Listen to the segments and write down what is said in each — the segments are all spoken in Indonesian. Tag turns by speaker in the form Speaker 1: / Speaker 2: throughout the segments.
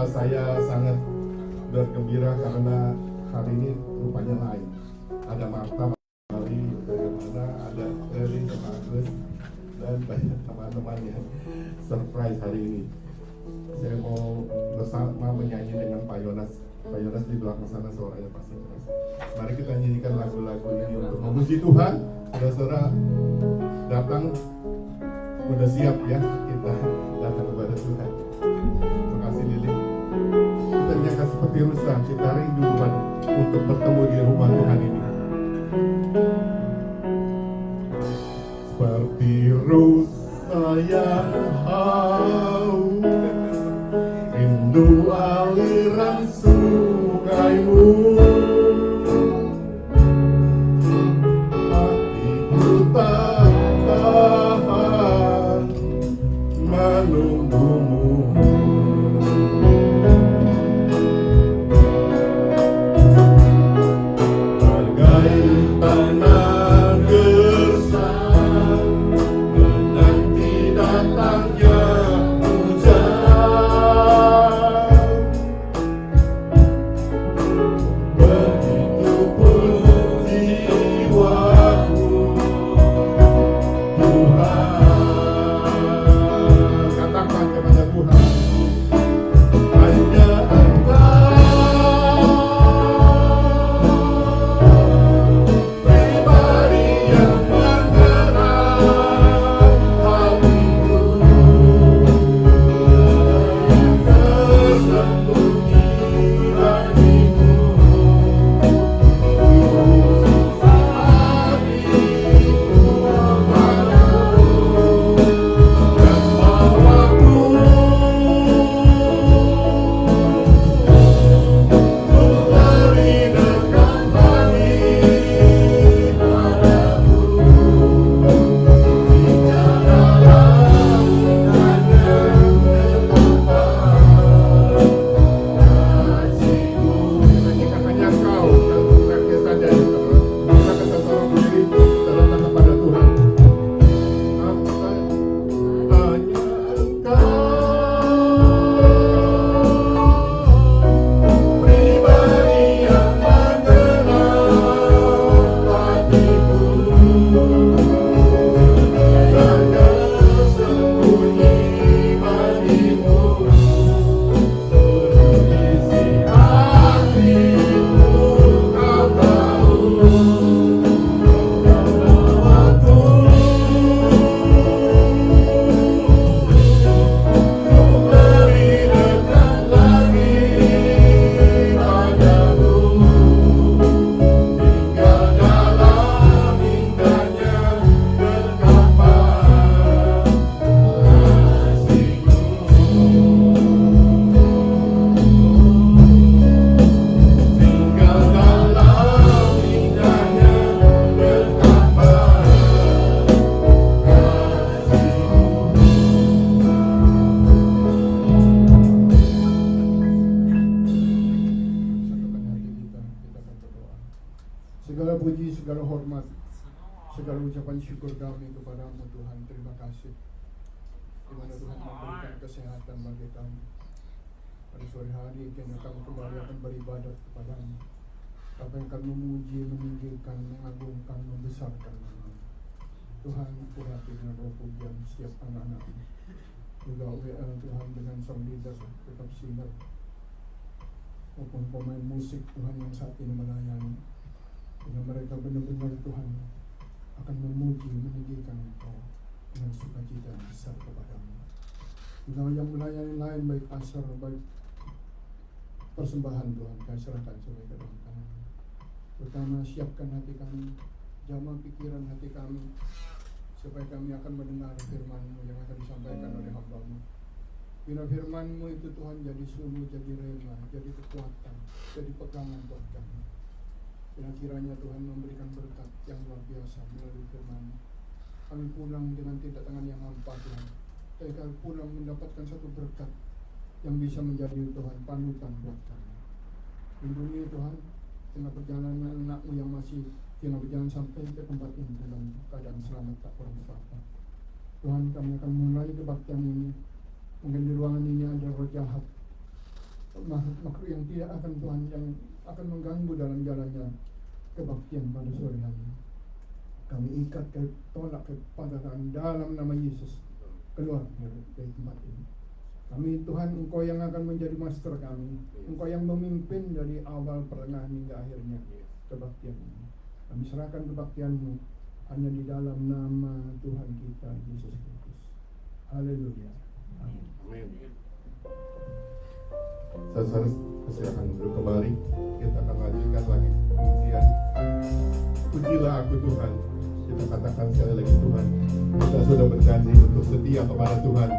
Speaker 1: Saya sangat bergembira karena hari ini rupanya lain. Ada Marta, dari mana, ada Eri sama Agus, dan banyak teman-teman yang surprise hari ini. Saya mau bersama menyanyi dengan Pak Yonas. Pak Yonas di belakang sana suaranya pasti keras. Mari kita nyanyikan lagu-lagu ini untuk memuji Tuhan. Saudara-saudara datang, udah siap ya kita datang kepada Tuhan. Terima kasih Lili. Kita nyanyikan seperti Ruslan, kita rindu Tuhan untuk bertemu di rumah Tuhan ini. Seperti rusa yang haus, rindu aliran sungaimu. Hatiku tak tahan menunggumu. Bagai tanah gersang menanti datangnya hujan. Begitupun jiwaku, Tuhan. Katakan kepada Tuhan, hanya Engkau pribadi yang menggerak hatiku, tersembunyi bagimu. Hatiku padamu dan bawaku beri dekat lagi padamu. Hingga dalam hanya kasihmu. Kita hanya Kau dan Tuhan saja yang terus. Kita seseorang berdiri dalam tangan pada Tuhan. Hanya Engkau pribadi yang menggerak hatiku, dan tersembunyi bagimu. Isi hatiku Kau tahu, dan bawaku beri dekat lagi padamu. Hingga dalam indahnya dekapan kasihmu. Hingga dalam indahnya dekapan
Speaker 2: Segala puji, segala hormat, segala ucapan syukur kami kepadamu Tuhan. Terima kasih di mana Tuhan memberikan kesehatan bagi kami. Pada sore hari kami akan kembali akan beribadat kepadamu. Kami akan memuji, meninggikan, mengagungkan, membesarkan nama-Mu. Tuhan, urapi dengan roh pujian setiap anak-anak-Mu. Juga WL Tuhan dengan sang leader, tetap singer, maupun pemain musik Tuhan yang saat ini melayani. Bila mereka benar-benar Tuhan akan memuji, meninggikan Engkau dengan sukacita yang besar kepadamu. Juga yang melayani lain, baik pasar, baik persembahan Tuhan, kami serahkan sebagai ke dalam tangan-Mu. Pertama, siapkan hati kami, jamah pikiran hati kami, supaya kami akan mendengar firman-Mu yang akan disampaikan oleh hamba-Mu. Bila firman-Mu itu Tuhan jadi sumber, jadi rema, jadi kekuatan, jadi pegangan buat kami. Bila kiranya Tuhan memberikan berkat yang luar biasa melalui firman-Mu. Kami pulang dengan tidak tangan yang hampa Tuhan, tapi kami pulang mendapatkan satu berkat yang bisa menjadi Tuhan panutan buat kami. Lindungi Tuhan tengah perjalanan anak-Mu yang masih tinggal berjalan sampai ke tempat ini dalam keadaan selamat tak kurang apa. Tuhan, kami akan mulai kebaktian ini. Mungkin di ruangan ini ada roh jahat makhluk yang tidak akan Tuhan, yang akan mengganggu dalam jalannya kebaktian pada sore hari. Kami ikat, kami tolak kepada dalam nama Yesus, keluar dari tempat ini. Kami Tuhan, Engkau yang akan menjadi master kami, Engkau yang memimpin dari awal pertengahan hingga akhirnya kebaktian ini. Kami serahkan kebaktian-Mu hanya di dalam nama Tuhan kita Yesus Kristus. Haleluya. Amin.
Speaker 1: Amin. Saudara, silakan duduk kembali. Kita akan lanjutkan lagi pujian. Pujilah aku Tuhan. Kita katakan sekali lagi Tuhan. Kita sudah berjanji untuk setia kepada Tuhan.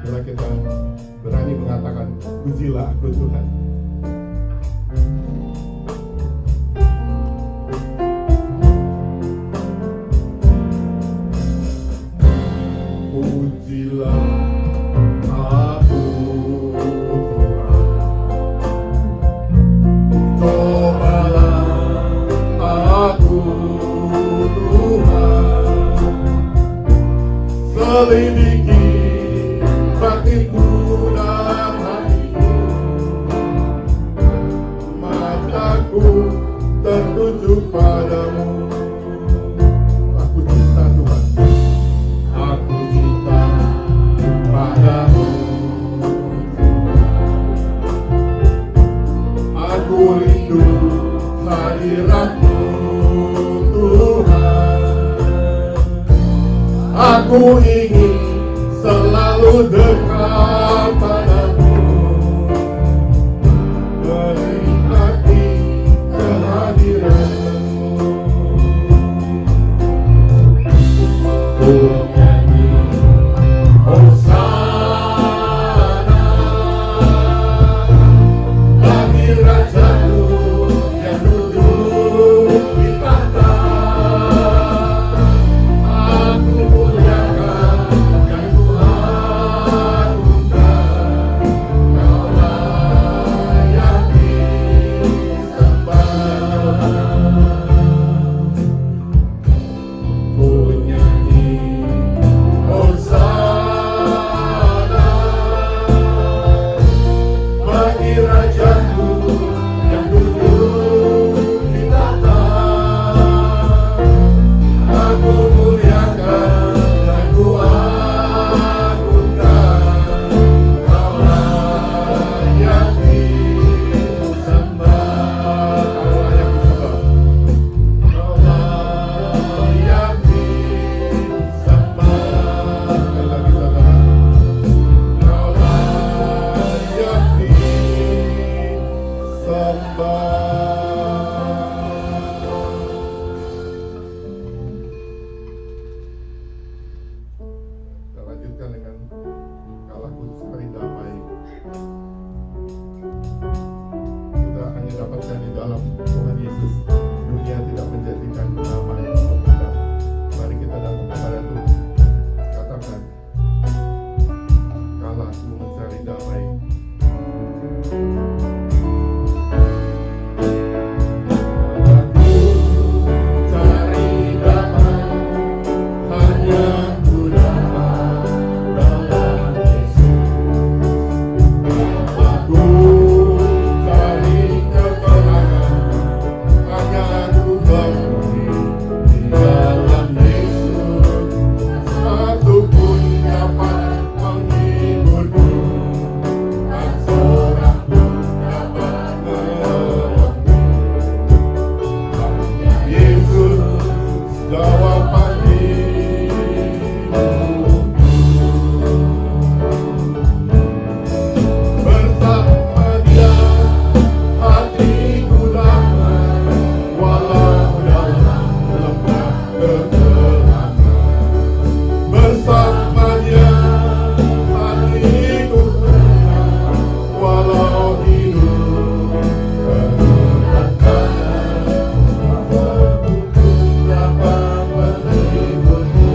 Speaker 1: Bila kita berani mengatakan pujilah aku Tuhan. Pujilah aku Tuhan. Cobalah aku Tuhan. Selidiki batinku dan hatiku. Mataku tertuju padamu. Aku cinta Tuhan. Aku cinta padamu. Aku rindu hadirat-Mu Tuhan. Aku ingin selalu dekat padamu, menikmati kehadiran-Mu. Ku nyanyi Hosana bagi Raja-Ku yang duduk di tahta. Aku muliakan yang Ku agungkan. Kau layak disembah. Ku nyanyi Hosana bagi Raja-Ku yang duduk di tahta. Aku muliakan dan Ku agungkan. Kau layak disembah. Kau layak disembah. Kau layak disembah. Sekali lagi saudara. Kau layak disembah. Kita lanjutkan dengan kalahku sekali damai. Kita hanya dapatkan di dalam Tuhan Yesus. Dunia tidak menjadikan damai untuk kita. Mari kita datang kepada Tuhan. Katakan, kalahku mencari damai. Aku cari damai, hanya Ku dapat dalam Yesus. Aku cari ketenangan, hanya Ku berhenti di dalam Yesus. Satu pun dapat menghiburku, tak seorang pun dapat menolongku. Hanya Yesus jawaban hidupku. Bersama Dia hatiku damai, walau dalam lembah kegelapan. Bersama Dia hatiku tenang, walau hidup penuh tantangan. Aku dapat menghiburku,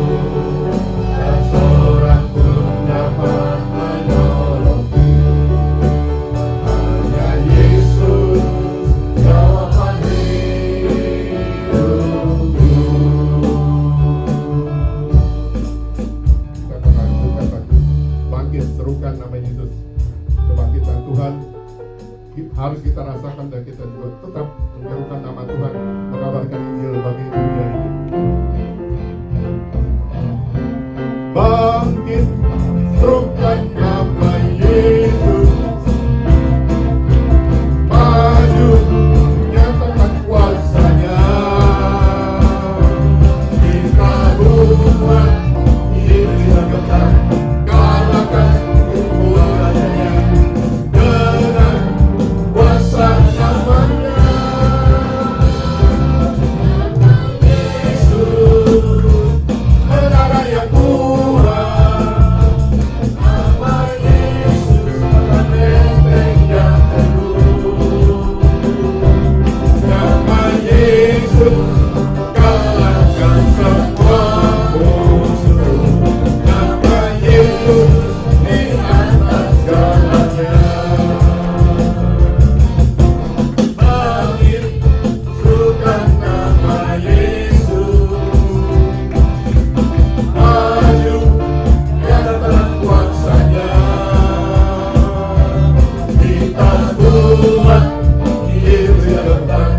Speaker 1: tak seorang pun dapat menolongku. Hanya Yesus jawaban hidupku. Katakan, bangkit, serukan nama Yesus. Kebangkitan Tuhan harus kita rasakan dan kita juga tetap menyerukan nama Tuhan, mengabarkan Injil bagi dunia ini. Bangkit, serukan nama Yesus, maju, nyatakan kuasanya. Kita buat iblis yang getar, kalahkan kekuatannya dengan kuasa namanya. Yesus, menara yang kuat, nama Yesus, benteng yang teguh. Nama Yesus, kalahkan semua musuh. Nama Yesus di atas segalanya. Bangkit, serukan nama Yesus, maju, nyatakan kuasanya. Kita buat iblis yang getar,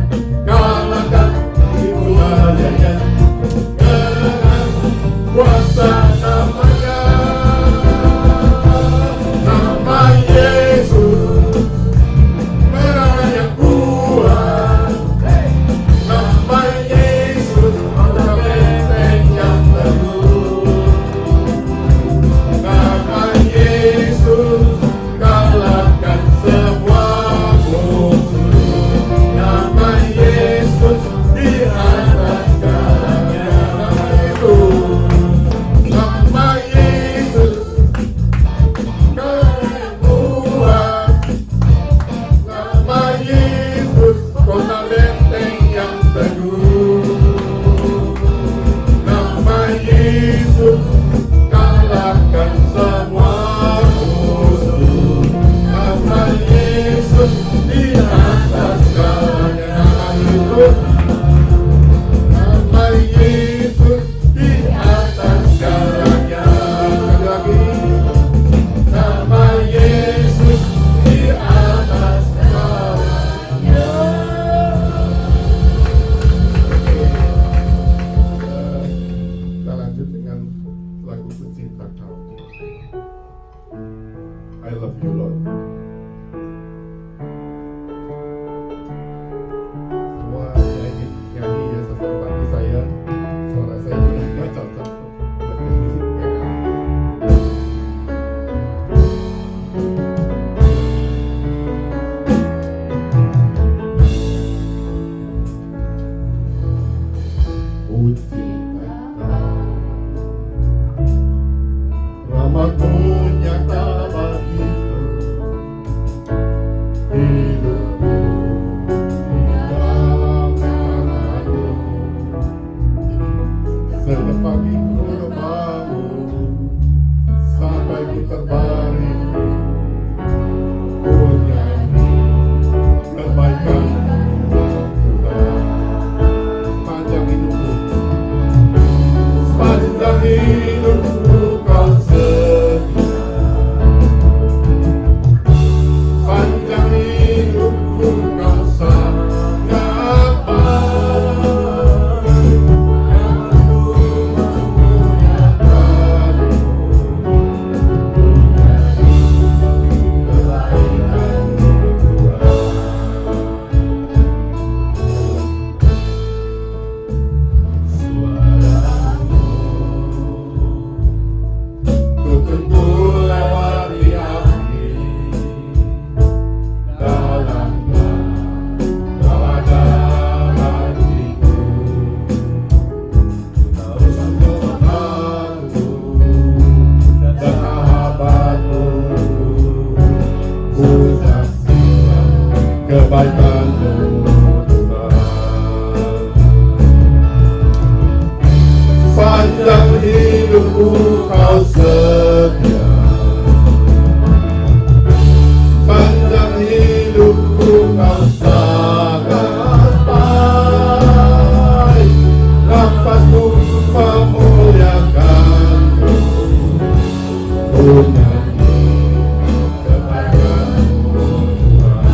Speaker 1: kalahkan kekuatannya dengan kuasa namanya. Nama Yesus, menara yang kuat. Nama Yesus, benteng yang teguh. Nama Yesus, kalahkan semua musuh. Nama Yesus di atas segalanya. Nama Yesus, kalahkan kuat. Nama Yesus, kota benteng yang teguh. Nama Yesus, kalahkan semua musuh. Nama Yesus di atas segalanya. Nama Yesus di atas segalanya. Sekali lagi, nama Yesus di atas segalanya. Kita lanjut dengan lagu Pecinta Kau. I love you, Lord. Semua nyanyi ya sesama bantu saya. Suara saya sudah nggak cocok buat musik PA. Pecinta Kau, rahmat-Mu nyata bagiku, hidupku di dalam tangan-Mu. Setiap pagi ku bangun sampai ku terbaring, ku nyanyi kebaikan Tuhan. Panjang hidupku, sepanjang hidupku Kau setia. Panjang hidupku Kau sangat baik. Aku memuliakan-Mu, kebaikan-Mu Tuhan. Suara-Mu tuturku lewati api, dalamnya Kau ada hatiku. Kau sungguh membantu dan sahabatku, ku saksikan kebaikan-Mu Tuhan. Panjang hidupku Kau setia. Panjang hidupku Kau sangat baik. Nafasku memuliakan-Mu, ku nyanyi kebaikan-Mu Tuhan.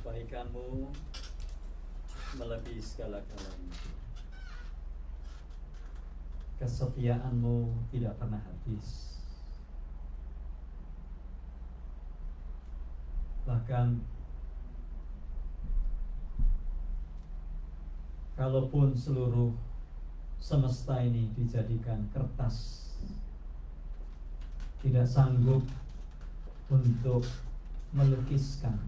Speaker 3: Kebaikan-Mu melebihi segala-galanya. Kesetiaan-Mu tidak pernah habis. Bahkan kalaupun seluruh semesta ini dijadikan kertas, tidak sanggup untuk melukiskan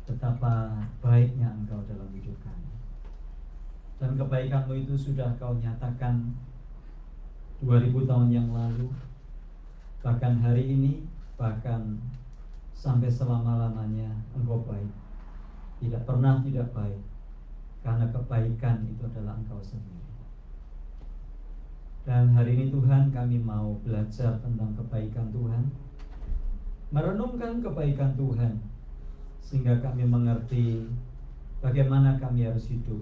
Speaker 3: betapa baiknya Engkau dalam hidup kami. Dan kebaikan-Mu itu sudah Kau nyatakan 2000 tahun yang lalu, bahkan hari ini, bahkan sampai selama-lamanya Engkau baik. Tidak pernah tidak baik, karena kebaikan itu adalah Engkau sendiri. Dan hari ini Tuhan, kami mau belajar tentang kebaikan Tuhan, merenungkan kebaikan Tuhan, sehingga kami mengerti bagaimana kami harus hidup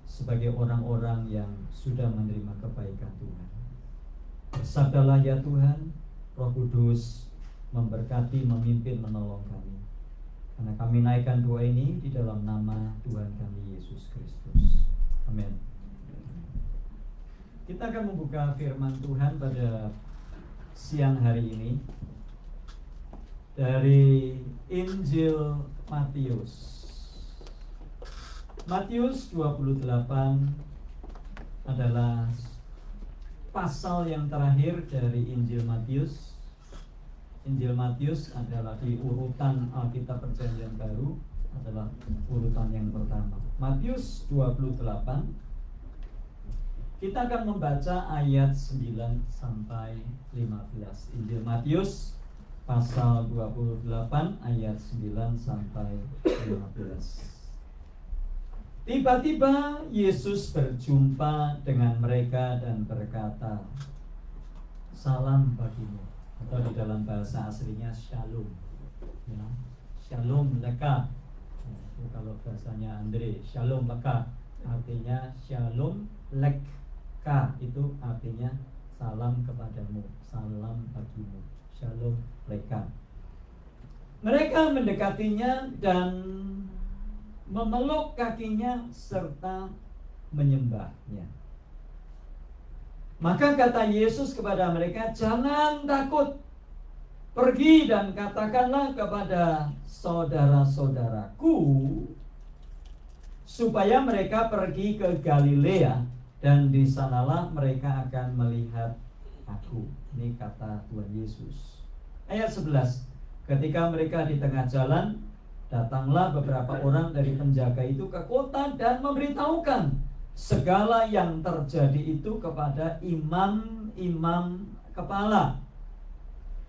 Speaker 3: sebagai orang-orang yang sudah menerima kebaikan Tuhan. Bersabdalah ya Tuhan, Roh Kudus memberkati, memimpin, menolong kami. Karena kami naikkan doa ini di dalam nama Tuhan kami Yesus Kristus. Amin. Kita akan membuka firman Tuhan pada siang hari ini dari Injil Matius. Matius 28 adalah pasal yang terakhir dari Injil Matius. Injil Matius adalah di urutan Alkitab Perjanjian Baru, adalah urutan yang pertama. Matius 28. Kita akan membaca ayat 9 sampai 15. Injil Matius pasal 28 ayat 9 sampai 15. Tiba-tiba Yesus berjumpa dengan mereka dan berkata, "Salam bagimu." Atau di dalam bahasa aslinya shalom, ya, shalom leka. Itu kalau bahasanya Andre, shalom leka artinya shalom leka, itu artinya salam kepadamu, salam bagimu, shalom leka. Mereka mendekatinya dan memeluk kakinya serta menyembahnya. Maka kata Yesus kepada mereka, "Jangan takut. Pergi dan katakanlah kepada saudara-saudaraku supaya mereka pergi ke Galilea, dan di sanalah mereka akan melihat aku." Ini kata Tuhan Yesus. Ayat 11. Ketika mereka di tengah jalan, datanglah beberapa orang dari penjaga itu ke kota dan memberitahukan segala yang terjadi itu kepada imam-imam kepala.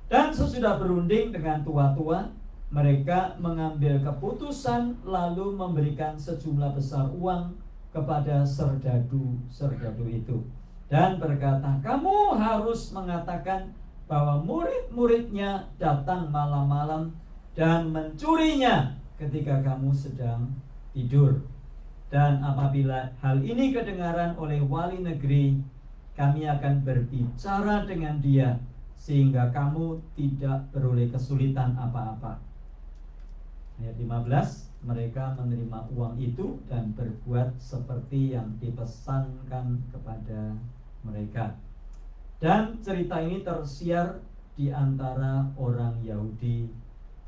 Speaker 3: Dan sesudah berunding dengan tua-tua, mereka mengambil keputusan lalu memberikan sejumlah besar uang kepada serdadu-serdadu itu, dan berkata, "Kamu harus mengatakan bahwa murid-muridnya datang malam-malam dan mencurinya ketika kamu sedang tidur. Dan apabila hal ini kedengaran oleh wali negeri, kami akan berbicara dengan dia sehingga kamu tidak beroleh kesulitan apa-apa." Ayat 15, mereka menerima uang itu dan berbuat seperti yang dipesankan kepada mereka. Dan cerita ini tersiar di antara orang Yahudi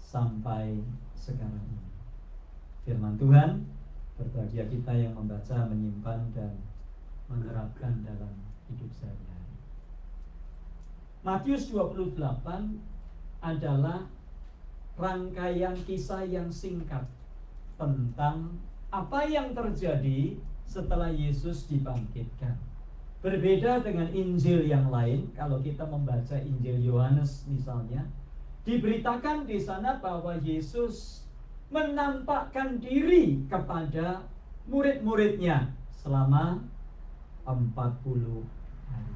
Speaker 3: sampai sekarang ini. Firman Tuhan. Berbahagia kita yang membaca, menyimpan, dan menerapkan dalam hidup sehari-hari. Matius 28 adalah rangkaian kisah yang singkat tentang apa yang terjadi setelah Yesus dibangkitkan. Berbeda dengan Injil yang lain, kalau kita membaca Injil Yohanes misalnya, diberitakan di sana bahwa Yesus menampakkan diri kepada murid-muridnya selama 40 hari.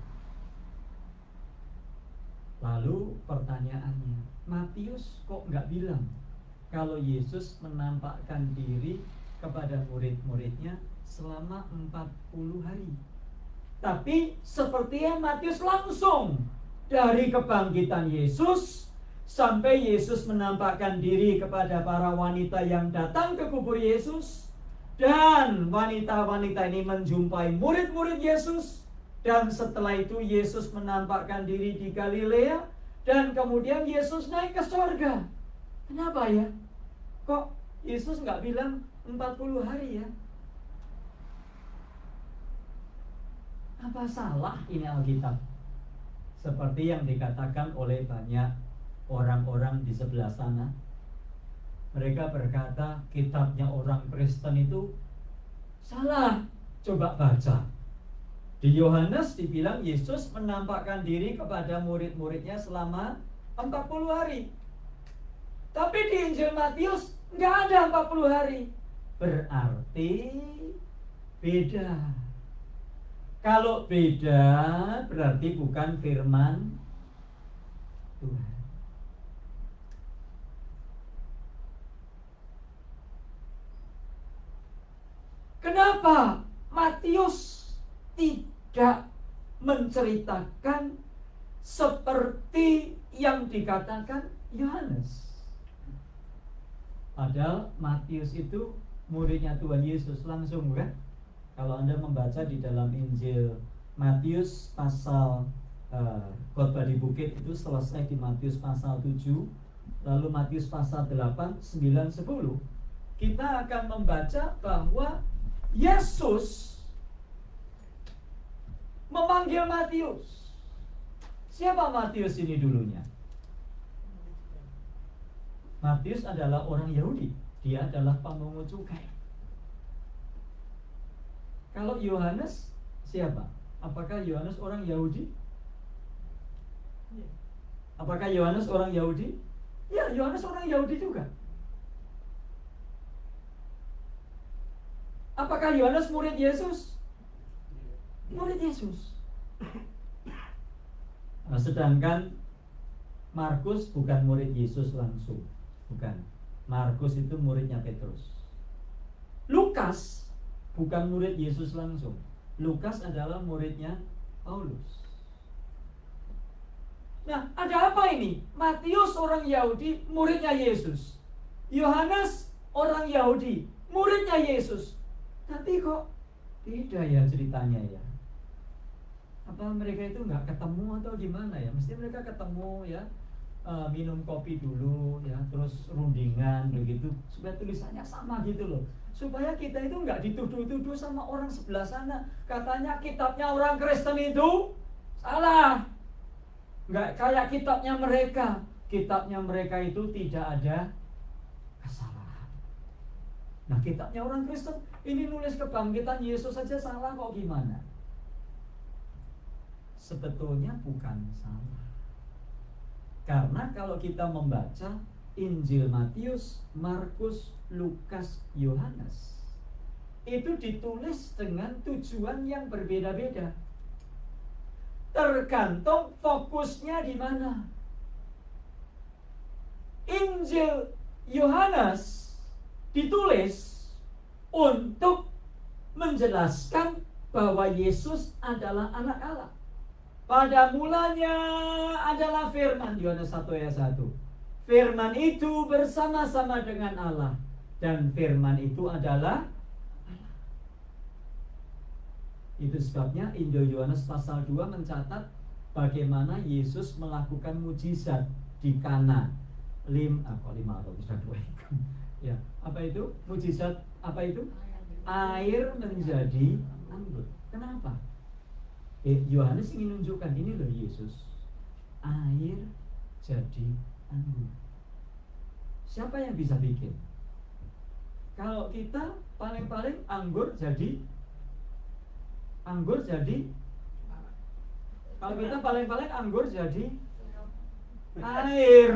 Speaker 3: Lalu pertanyaannya, Matius kok nggak bilang kalau Yesus menampakkan diri kepada murid-muridnya selama 40 hari? Tapi sepertinya Matius langsung dari kebangkitan Yesus sampai Yesus menampakkan diri kepada para wanita yang datang ke kubur Yesus, dan wanita-wanita ini menjumpai murid-murid Yesus. Dan setelah itu Yesus menampakkan diri di Galilea, dan kemudian Yesus naik ke surga. Kenapa ya? Kok Yesus nggak bilang 40 hari ya? Apa salah ini Alkitab? Seperti yang dikatakan oleh banyak orang-orang di sebelah sana. Mereka berkata kitabnya orang Kristen itu salah. Coba baca. Di Yohanes dibilang Yesus menampakkan diri kepada murid-muridnya selama 40 hari. Tapi di Injil Matius nggak ada 40 hari. Berarti beda. Kalau beda berarti bukan firman Tuhan. Kenapa Matius tidak menceritakan seperti yang dikatakan Yohanes? Padahal Matius itu muridnya Tuhan Yesus langsung, kan? Kalau Anda membaca di dalam Injil Matius pasal khotbah di bukit itu selesai di Matius pasal 7, lalu Matius pasal 8, 9, 10, kita akan membaca bahwa Yesus memanggil Matius. Siapa Matius ini dulunya? Matius adalah orang Yahudi. Dia adalah pemungut cukai. Kalau Yohanes siapa? Apakah Yohanes orang Yahudi? Apakah Yohanes orang Yahudi? Ya, Yohanes orang Yahudi juga. Apakah Yohanes murid Yesus? Murid Yesus. Nah, sedangkan Markus bukan murid Yesus langsung. Bukan. Markus itu muridnya Petrus. Lukas bukan murid Yesus langsung. Lukas adalah muridnya Paulus. Nah, ada apa ini? Matius orang Yahudi, muridnya Yesus. Yohanes orang Yahudi, muridnya Yesus. Tapi kok beda ya ceritanya ya? Apa mereka itu nggak ketemu atau gimana ya? Mesti mereka ketemu ya, minum kopi dulu ya, terus rundingan begitu, supaya tulisannya sama gitu loh. Supaya kita itu nggak dituduh-tuduh sama orang sebelah sana. Katanya kitabnya orang Kristen itu salah, nggak kayak kitabnya mereka. Kitabnya mereka itu tidak ada kesalahan. Nah, kitabnya orang Kristen ini nulis kebangkitan Yesus saja salah, kok gimana? Sebetulnya bukan salah. Karena kalau kita membaca Injil Matius, Markus, Lukas, Yohanes, itu ditulis dengan tujuan yang berbeda-beda. Tergantung fokusnya di mana. Injil Yohanes ditulis untuk menjelaskan bahwa Yesus adalah anak Allah. Pada mulanya adalah firman, Yohanes 1 ayat 1. Firman itu bersama-sama dengan Allah, dan firman itu adalah Allah. Itu sebabnya Injil Yohanes pasal 2 mencatat bagaimana Yesus melakukan mujizat di Kana. 5 atau bisa 2. Ya, apa itu? Mujizat apa itu? Air menjadi anggur. Kenapa? Yohanes ingin menunjukkan ini loh Yesus. Air jadi anggur. Siapa yang bisa bikin? Kalau kita paling-paling anggur jadi kalau kita paling-paling anggur jadi air.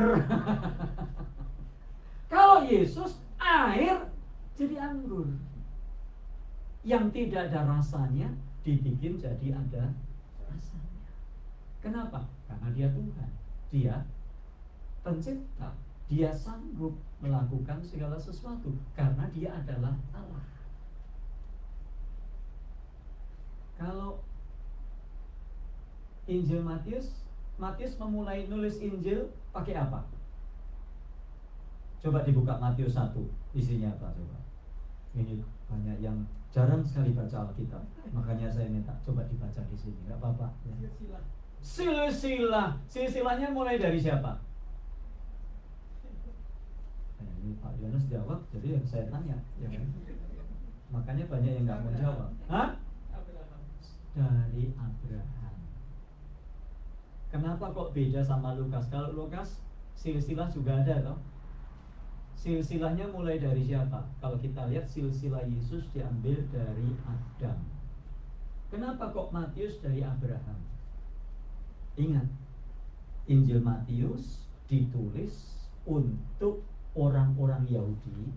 Speaker 3: Kalau Yesus air jadi anggur. Yang tidak ada rasanya dibikin jadi ada rasanya. Kenapa? Karena dia Tuhan. Dia pencipta. Dia sanggup melakukan segala sesuatu karena dia adalah Allah. Kalau Injil Matius memulai nulis Injil pakai apa? Coba dibuka Matius 1, isinya apa coba? Ini banyak yang jarang sekali baca Alkitab, makanya saya minta coba dibaca di sini, nggak apa-apa. Ya. Silsilahnya mulai dari siapa? Ini Pak Yohanes jawab, jadi yang saya tanya, ya kan? Makanya banyak yang nggak mau jawab. Hah? Dari Abraham. Kenapa kok beda sama Lukas? Kalau Lukas silsilah juga ada toh. Silsilahnya mulai dari siapa? Kalau kita lihat silsilah Yesus diambil dari Adam. Kenapa kok Matius dari Abraham? Ingat, Injil Matius ditulis untuk orang-orang Yahudi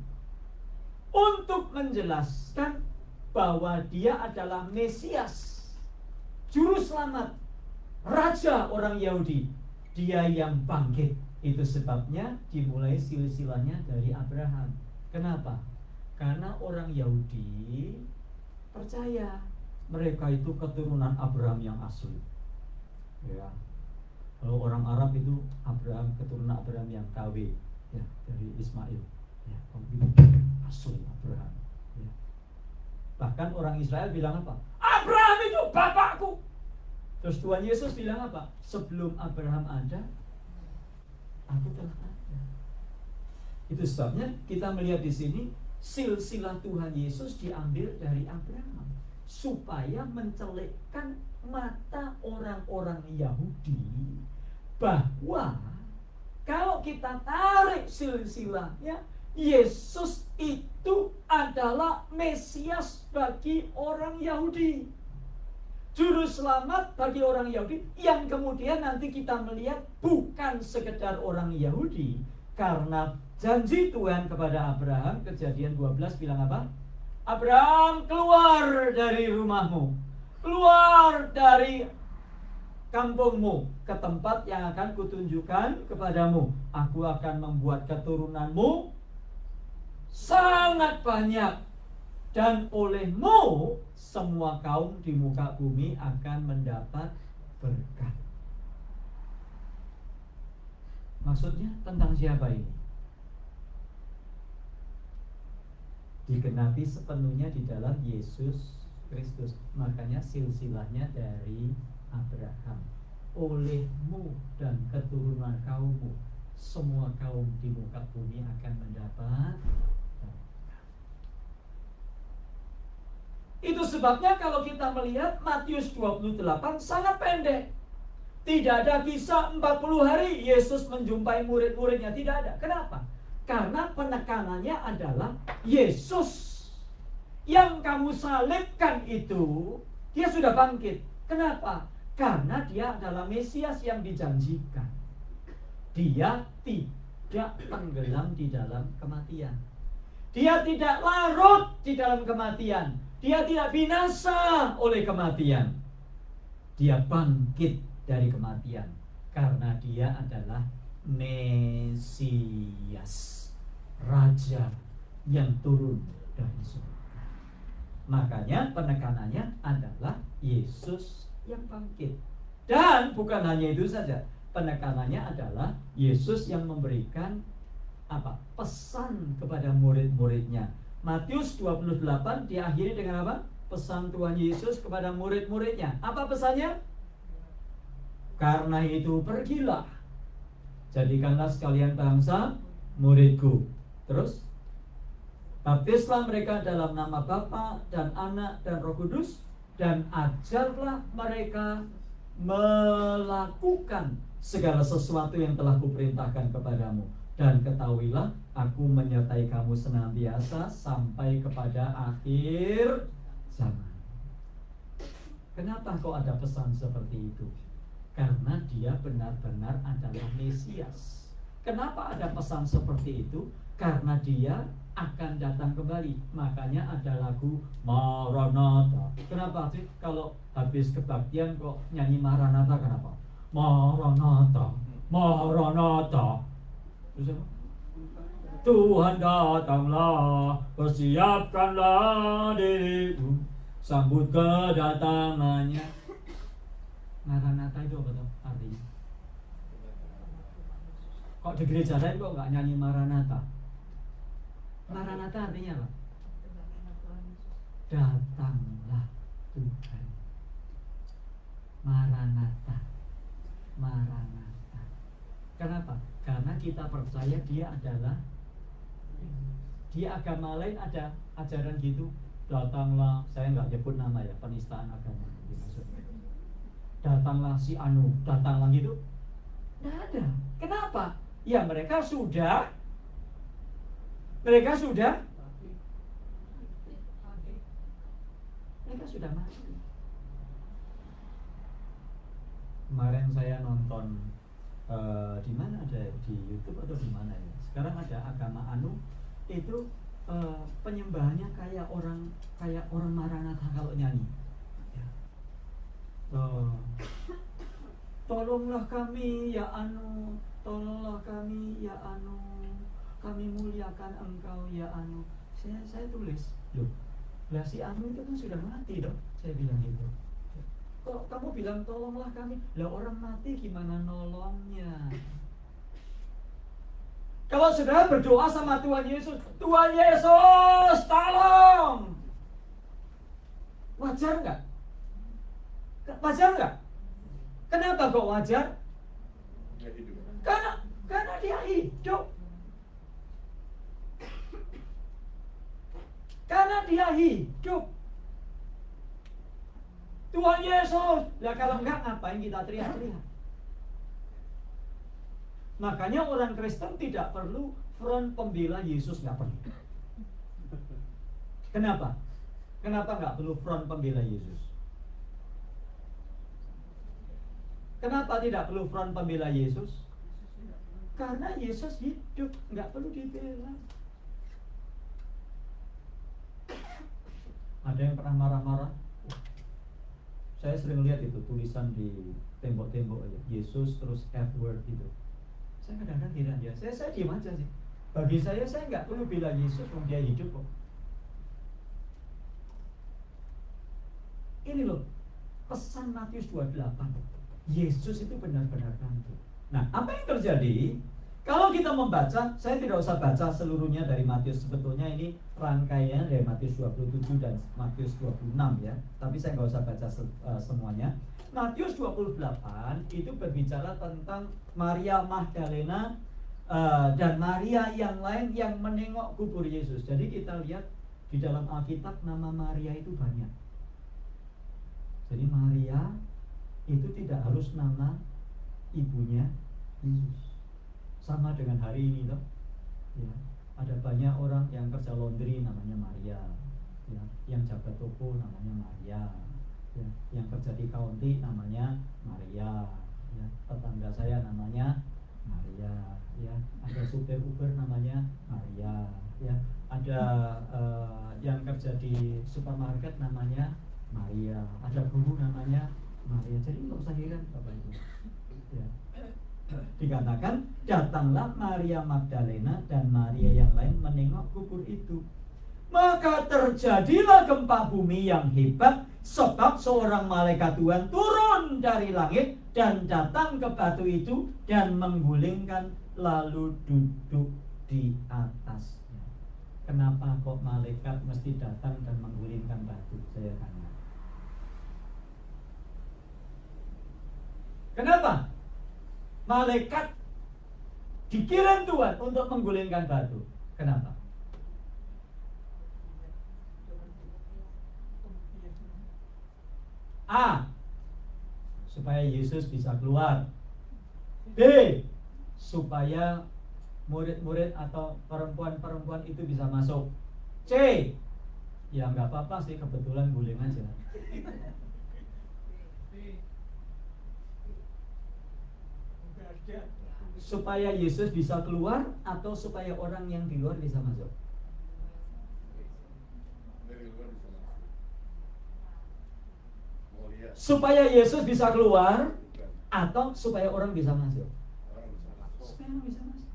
Speaker 3: untuk menjelaskan bahwa dia adalah Mesias, juru selamat, raja orang Yahudi, dia yang bangkit. Itu sebabnya dimulai silsilahnya dari Abraham. Kenapa? Karena orang Yahudi percaya mereka itu keturunan Abraham yang asli. Ya. Kalau orang Arab itu Abraham, keturunan Abraham yang KW, ya, dari Ismail. Ya, asli Abraham. Ya. Bahkan orang Israel bilang apa? Abraham itu bapakku. Terus Tuhan Yesus bilang apa? Sebelum Abraham ada, aku telah ada. Itu sebabnya kita melihat di sini silsilah Tuhan Yesus diambil dari Abraham supaya mencelikkan mata orang-orang Yahudi bahwa kalau kita tarik silsilahnya, Yesus itu adalah Mesias bagi orang Yahudi, juru selamat bagi orang Yahudi, yang kemudian nanti kita melihat bukan sekedar orang Yahudi, karena janji Tuhan kepada Abraham, Kejadian 12 bilang apa? Abraham, keluar dari rumahmu, keluar dari kampungmu ke tempat yang akan kutunjukkan kepadamu. Aku akan membuat keturunanmu sangat banyak, dan olehmu semua kaum di muka bumi akan mendapat berkat. Maksudnya tentang siapa ini? Digenapi sepenuhnya di dalam Yesus Kristus. Makanya silsilahnya dari Abraham. Olehmu dan keturunan kaummu semua kaum di muka bumi akan mendapat. Itu sebabnya kalau kita melihat Matius 28 sangat pendek. Tidak ada kisah 40 hari Yesus menjumpai murid-muridnya, tidak ada. Kenapa? Karena penekanannya adalah Yesus yang kamu salibkan itu, dia sudah bangkit. Kenapa? Karena dia adalah Mesias yang dijanjikan. Dia tidak tenggelam di dalam kematian. Dia tidak larut di dalam kematian. Dia tidak binasa oleh kematian. Dia bangkit dari kematian karena dia adalah Mesias, raja yang turun dari surga. Makanya penekanannya adalah Yesus yang bangkit. Dan bukan hanya itu saja, penekanannya adalah Yesus yang memberikan apa? Pesan kepada murid-muridnya. Matius 28 diakhiri dengan apa? Pesan Tuhan Yesus kepada murid-muridnya. Apa pesannya? Karena itu pergilah, jadikanlah sekalian bangsa muridku. Terus baptislah mereka dalam nama Bapa dan Anak dan Roh Kudus, dan ajarlah mereka melakukan segala sesuatu yang telah kuperintahkan kepadamu. Dan ketahuilah, aku menyertai kamu senantiasa sampai kepada akhir zaman. Kenapa kok ada pesan seperti itu? Karena dia benar-benar adalah Mesias. Kenapa ada pesan seperti itu? Karena dia akan datang kembali. Makanya ada lagu Maranatha. Kenapa sih kalau habis kebaktian kok nyanyi Maranatha? Kenapa? Maranatha, Maranatha. Terus apa? Tuhan datanglah, persiapkanlah dirimu, sambut kedatangannya. Maranatha itu apa tuh artinya? Kok di gereja lain kok nggak nyanyi Maranatha? Maranatha artinya apa? Datanglah Tuhan. Maranatha. Maranatha. Kenapa? Karena kita percaya dia adalah, di agama lain ada ajaran gitu, datanglah, saya nggak nyebut nama ya, penistaan agama maksudnya. Datanglah si anu, datanglah gitu. Nggak ada. Kenapa? Ya mereka sudah mati. Kemarin saya nonton di mana ada, di YouTube atau di mana ya? Sekarang ada agama anu itu penyembahannya kayak orang Maranatha kalau nyanyi. Ya. Tolonglah kami ya anu, tolonglah kami ya anu, kami muliakan engkau ya anu. Saya tulis, loh, lah si anu itu kan sudah mati dong. Saya bilang gitu. Kok kamu bilang tolonglah kami? Lah orang mati gimana nolongnya? Kalau saudara berdoa sama Tuhan Yesus, Tuhan Yesus tolong, wajar nggak? Wajar nggak? Kenapa kok wajar? Karena dia hidup. Karena dia hidup. Tuhan Yesus. Lah kalau enggak ngapain kita teriak-teriak? Makanya orang Kristen tidak perlu front pembela Yesus, nggak perlu. Kenapa? Kenapa nggak perlu front pembela Yesus? Kenapa tidak perlu front pembela Yesus? Karena Yesus hidup, nggak perlu dibela. Ada yang pernah marah-marah? Saya sering lihat itu tulisan di tembok-tembok aja, Yesus terus F-word gitu. Saya kadang-kadang heran ya, saya diam aja sih. Bagi saya nggak perlu bela Yesus, kalau dia hidup kok. Ini loh, pesan Matius 28. Yesus itu benar-benar bangkit. Nah, apa yang terjadi? Kalau kita membaca, saya tidak usah baca seluruhnya dari Matius. Sebetulnya ini rangkaian dari Matius 27 dan Matius 26 ya. Tapi saya nggak usah baca semuanya. Matius 28 itu berbicara tentang Maria Magdalena dan Maria yang lain yang menengok kubur Yesus. Jadi kita lihat di dalam Alkitab nama Maria itu banyak. Jadi Maria itu tidak harus nama ibunya Yesus. Sama dengan hari ini toh. Ya, ada banyak orang yang kerja laundry namanya Maria, ya, yang jaga toko namanya Maria, ya, yang kerja di county namanya Maria, ya, tetangga saya namanya Maria, ya, ada supir Uber namanya Maria, ya, ada yang kerja di supermarket namanya Maria, ada guru namanya Maria. Jadi nggak usah heran Bapak Ibu. Ya. Dikatakan datanglah Maria Magdalena dan Maria yang lain menengok kubur itu. Maka terjadilah gempa bumi yang hebat, sebab seorang malaikat Tuhan turun dari langit dan datang ke batu itu dan menggulingkan lalu duduk di atasnya. Kenapa kok malaikat mesti datang dan menggulingkan batu? Saya tanya. Kenapa? Malaikat dikirim Tuhan untuk menggulingkan batu. Kenapa? A. Supaya Yesus bisa keluar. B. Supaya murid-murid atau perempuan-perempuan itu bisa masuk. C. Ya nggak apa-apa sih, kebetulan guling aja. Supaya Yesus bisa keluar atau supaya orang yang di luar bisa masuk? Supaya Yesus bisa keluar atau supaya orang bisa masuk? Supaya orang bisa masuk.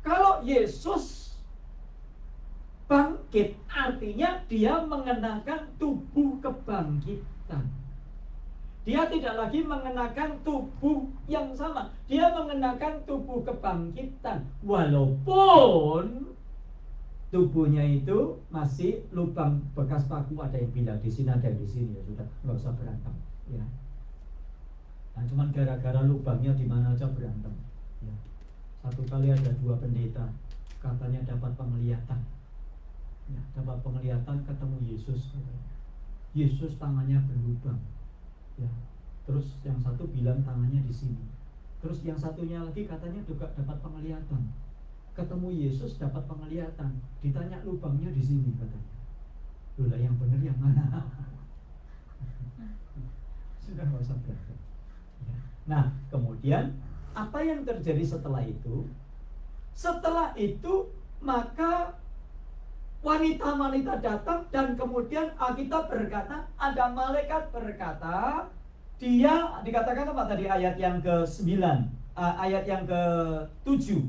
Speaker 3: Kalau Yesus bangkit, artinya dia mengenakan tubuh kebangkitan. Dia tidak lagi mengenakan tubuh yang sama. Dia mengenakan tubuh kebangkitan. Walaupun tubuhnya itu masih lubang bekas paku, ada yang bilang di sini, ada yang di sini, ya sudah, nggak usah berantem. Ya. Nah, cuman gara-gara lubangnya di mana aja berantem. Ya. Satu kali ada 2 pendeta, katanya dapat penglihatan. Ya, dapat penglihatan, ketemu Yesus. Yesus tangannya berlubang. Ya. Terus yang satu bilang tangannya di sini. Terus yang satunya lagi katanya juga dapat penglihatan. Ketemu Yesus dapat penglihatan. Ditanya lubangnya di sini katanya. Loh, yang benar yang mana? Sudah nggak usah berantem. Ya. Nah, kemudian apa yang terjadi setelah itu? Setelah itu maka wanita-wanita datang, dan kemudian Alkitab berkata, ada malaikat berkata, dia dikatakan apa tadi ayat yang ke-9, ayat yang ke-7.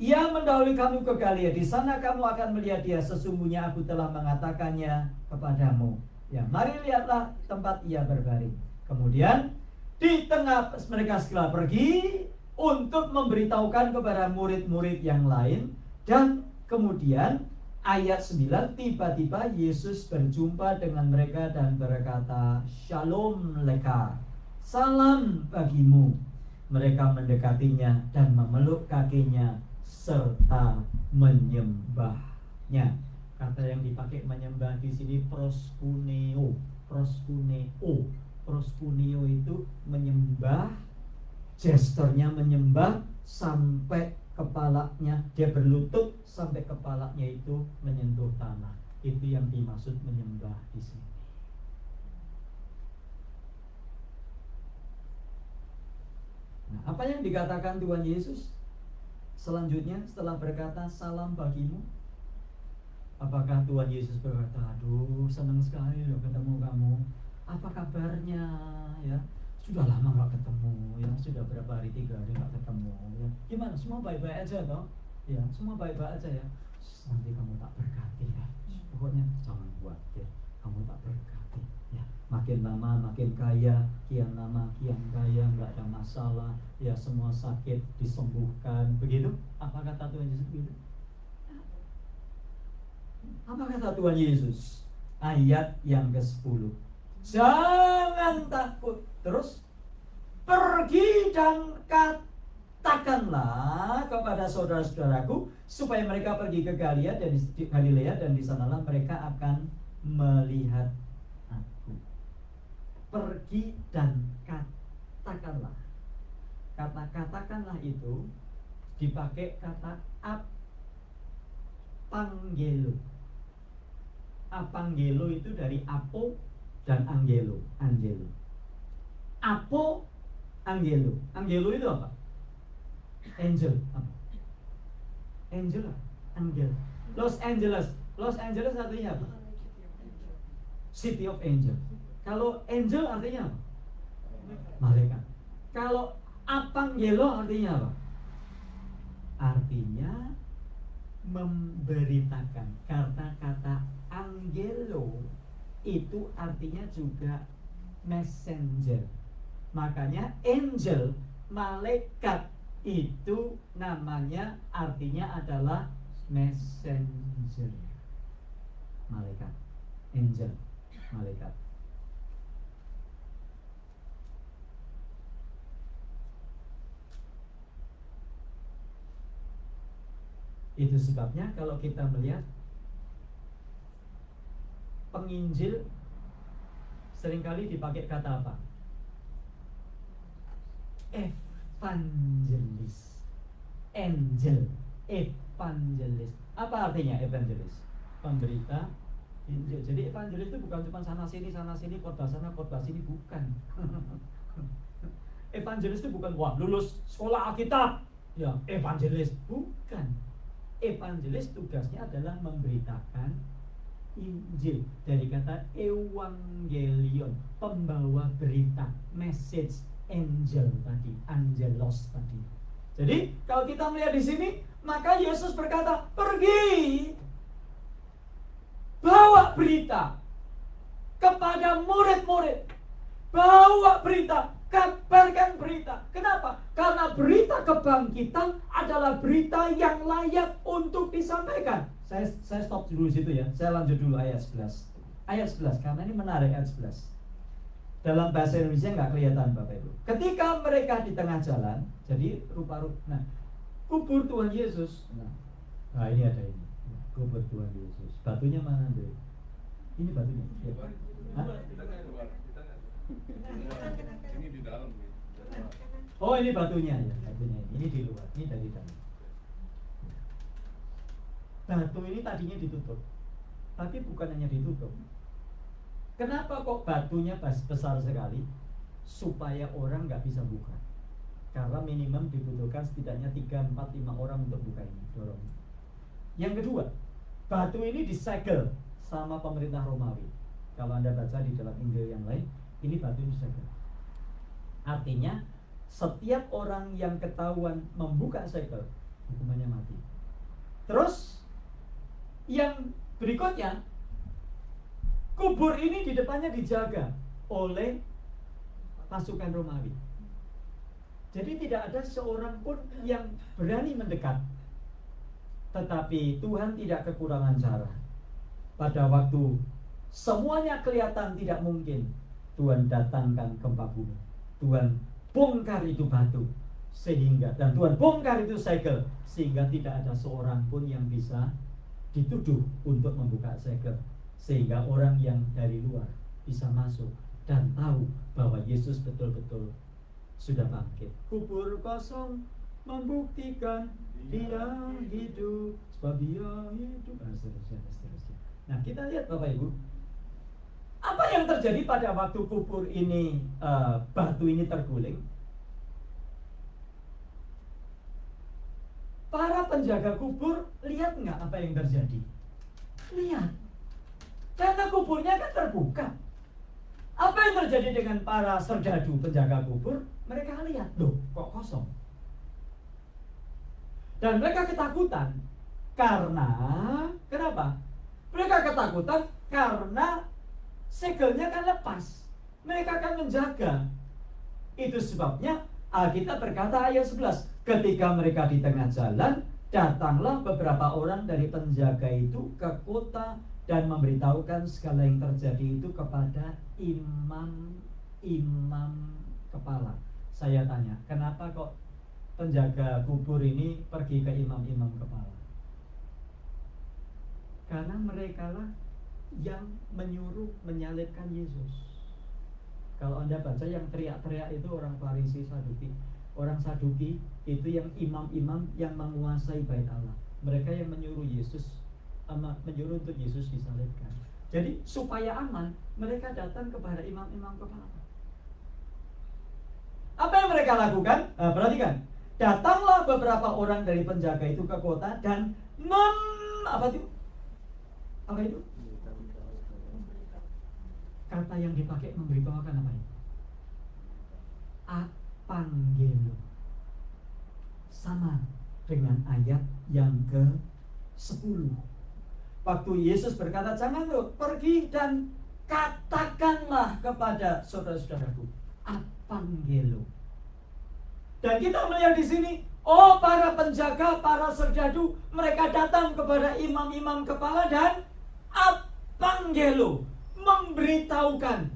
Speaker 3: Ia mendahului kamu ke Galilea, di sana kamu akan melihat dia, sesungguhnya aku telah mengatakannya kepadamu. Ya, mari lihatlah tempat ia berbaring. Kemudian di tengah mereka segera pergi untuk memberitahukan kepada murid-murid yang lain. Dan kemudian ayat 9, tiba-tiba Yesus berjumpa dengan mereka dan berkata, Shalom leka, salam bagimu. Mereka mendekatinya dan memeluk kakinya serta menyembahnya. Kata yang dipakai menyembah di sini proskuneo. Proskuneo itu menyembah, gesturnya menyembah sampai kepalanya, dia berlutut sampai kepalanya itu menyentuh tanah. Itu yang dimaksud menyembah di sini. Nah, apa yang dikatakan Tuhan Yesus selanjutnya setelah berkata salam bagimu? Apakah Tuhan Yesus berkata, aduh senang sekali loh ketemu kamu, apa kabarnya ya, sudah lama gak ketemu ya, sudah berapa hari, 3 hari gak ketemu ya, gimana, semua baik-baik aja toh ya, semua baik-baik aja ya, nanti kamu tak berkati ya, pokoknya jangan khawatir, kamu tak berkati ya, makin lama makin kaya, kian lama kian kaya, gak ada masalah ya, semua sakit disembuhkan, begitu. Apa kata Tuhan Yesus begitu? Apa kata Tuhan Yesus? Ayat yang ke-10, jangan takut. Terus pergi dan katakanlah kepada saudara-saudaraku supaya mereka pergi ke Galilea dan di sanalah mereka akan melihat aku. Pergi dan katakanlah. Kata katakanlah itu dipakai kata apangelo. Apangelo itu dari apo dan angelo. Apo, angelo. Angelo itu apa? Angel. Apa? Angel. Angel. Los Angeles. Los Angeles artinya apa? City of Angel. Kalau angel artinya apa? Malaikat. Kalau apangelo artinya apa? Artinya memberitakan. Kata-kata angelo itu artinya juga messenger. Makanya angel, malaikat, itu namanya artinya adalah messenger. Malaikat, angel, malaikat. Itu sebabnya kalau kita melihat penginjil seringkali dipakai kata apa? Evangelis. Angel, evangelis. Apa artinya evangelis? Pemberita Injil. Jadi evangelis itu bukan cuma sana sini, khotbah sana, khotbah sini, bukan. Evangelis itu bukan wah lulus sekolah Alkitab, ya evangelis, bukan. Evangelis tugasnya adalah memberitakan Injil, dari kata evangelion, pembawa berita, message, angel tadi, angelos tadi. Jadi kalau kita melihat di sini, maka Yesus berkata, pergi, bawa berita kepada murid-murid bawa berita, kabarkan berita. Kenapa? Karena berita kebangkitan adalah berita yang layak untuk disampaikan. Saya stop dulu situ ya. Saya lanjut dulu ayat 11. Ayat 11, karena ini menarik ayat 11. Dalam bahasa Indonesia nggak kelihatan Bapak Ibu. Ketika mereka di tengah jalan, jadi rupa-rupa, kubur Tuhan Yesus. Nah ini ada ini, kubur Tuhan Yesus. Batunya mana Andre? Ini batunya. Ya. Hah?
Speaker 1: Ini di dalam.
Speaker 3: Oh ini batunya ya, batunya. Ini di luar, ini dari dalam. Batu ini tadinya ditutup, tapi bukan hanya ditutup. Kenapa kok batunya besar sekali? Supaya orang nggak bisa buka. Karena minimum dibutuhkan setidaknya 3, 4, 5 orang untuk buka ini. Dorong. Yang kedua, batu ini disegel sama pemerintah Romawi. Kalau Anda baca di dalam Injil yang lain, ini batu disegel. Artinya, setiap orang yang ketahuan membuka segel, hukumannya mati. Terus, yang berikutnya, kubur ini di depannya dijaga oleh pasukan Romawi. Jadi tidak ada seorang pun yang berani mendekat. Tetapi Tuhan tidak kekurangan cara. Pada waktu semuanya kelihatan tidak mungkin, Tuhan datangkan gempa bumi. Tuhan bongkar itu batu dan Tuhan bongkar itu segel, sehingga tidak ada seorang pun yang bisa dituduh untuk membuka segel, sehingga orang yang dari luar bisa masuk dan tahu bahwa Yesus betul-betul sudah bangkit. Kubur kosong membuktikan Dia hidup, sebab Dia hidup, dan seterusnya. Nah kita lihat Bapak Ibu, apa yang terjadi pada waktu kubur ini, batu ini terguling? Para penjaga kubur lihat nggak apa yang terjadi? Lihat, karena kuburnya kan terbuka. Apa yang terjadi dengan para serdadu penjaga kubur? Mereka lihat, loh kok kosong. Dan mereka ketakutan. Karena, kenapa? Mereka ketakutan karena segelnya kan lepas. Mereka akan menjaga. Itu sebabnya Alkitab berkata ayat 11, ketika mereka di tengah jalan, datanglah beberapa orang dari penjaga itu ke kota dan memberitahukan segala yang terjadi itu kepada imam kepala. Saya tanya, kenapa kok penjaga kubur ini pergi ke imam kepala? Karena mereka lah yang menyuruh menyalibkan Yesus. Kalau Anda baca yang teriak-teriak itu orang Farisi, Saduki. Orang Saduki itu yang imam-imam yang menguasai bait Allah. Mereka yang menyuruh menyuruh untuk Yesus disalibkan. Jadi supaya aman, mereka datang kepada imam-imam kepala. Apa yang mereka lakukan? Perhatikan. Datanglah beberapa orang dari penjaga itu ke kota dan apa itu? Kata yang dipakai memberitahukan apa itu? Apangelo. Sama dengan ayat yang ke-10. Waktu Yesus berkata, jangan lo pergi dan katakanlah kepada saudara-saudaraku, apangelo. Dan kita melihat di sini, para penjaga, para serdadu, mereka datang kepada imam-imam kepala dan apangelo, memberitakan,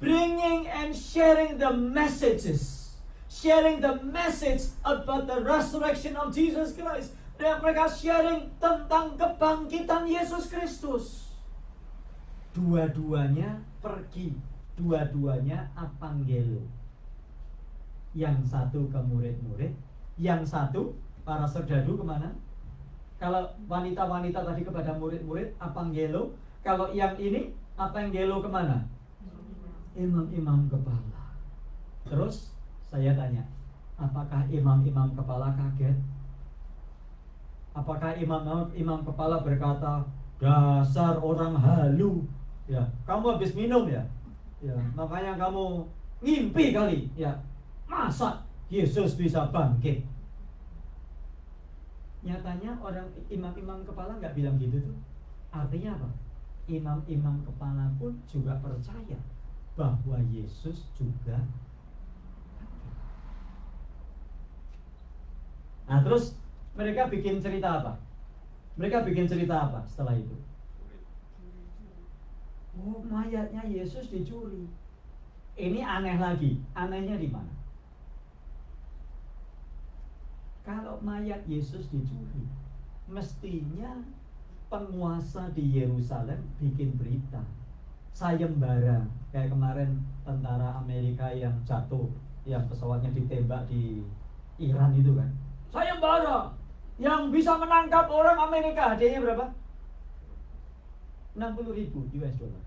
Speaker 3: bringing and sharing the messages, sharing the message about the resurrection of Jesus Christ. Dan mereka sharing tentang kebangkitan Yesus Kristus. Dua-duanya pergi, dua-duanya apangelo. Yang satu ke murid-murid, yang satu para serdadu kemana? Kalau wanita-wanita tadi kepada murid-murid, apangelo. Kalau yang ini, apangelo kemana? Imam-imam kepala. Terus saya tanya, apakah imam-imam kepala kaget? Apakah imam kepala berkata, dasar orang halu, ya, kamu habis minum ya, makanya kamu ngimpi kali, ya, masa Yesus bisa bangkit? Nyatanya orang imam-imam kepala nggak bilang gitu tuh. Artinya apa? Imam-imam kepala pun juga percaya bahwa Yesus juga. Nah terus mereka bikin cerita apa? Mereka bikin cerita apa setelah itu? Oh, mayatnya Yesus dicuri. Ini aneh lagi. Anehnya di mana? Kalau mayat Yesus dicuri, mestinya penguasa di Yerusalem bikin berita, sayembara, kayak kemarin tentara Amerika yang jatuh, yang pesawatnya ditembak di Iran itu kan, sayembara yang bisa menangkap orang Amerika. Hadiahnya berapa? 60.000 US dollar.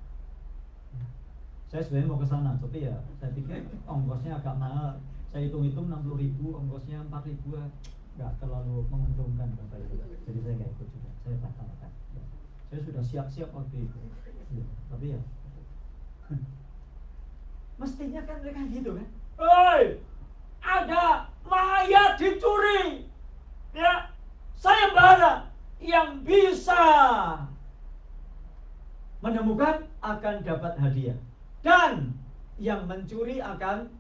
Speaker 3: Saya sebenarnya mau ke sana, tapi ya saya pikir ongkosnya agak mahal. Saya hitung-hitung 60.000, ongkosnya 4.000, nggak terlalu menguntungkan kata itu. Jadi saya nggak ikut juga, saya batalkan. Ya. Saya sudah siap-siap waktu itu. Ya, tapi ya, mestinya kan mereka gitu kan. Hei, ada mayat dicuri, ya, sayembara yang bisa menemukan akan dapat hadiah, dan yang mencuri akan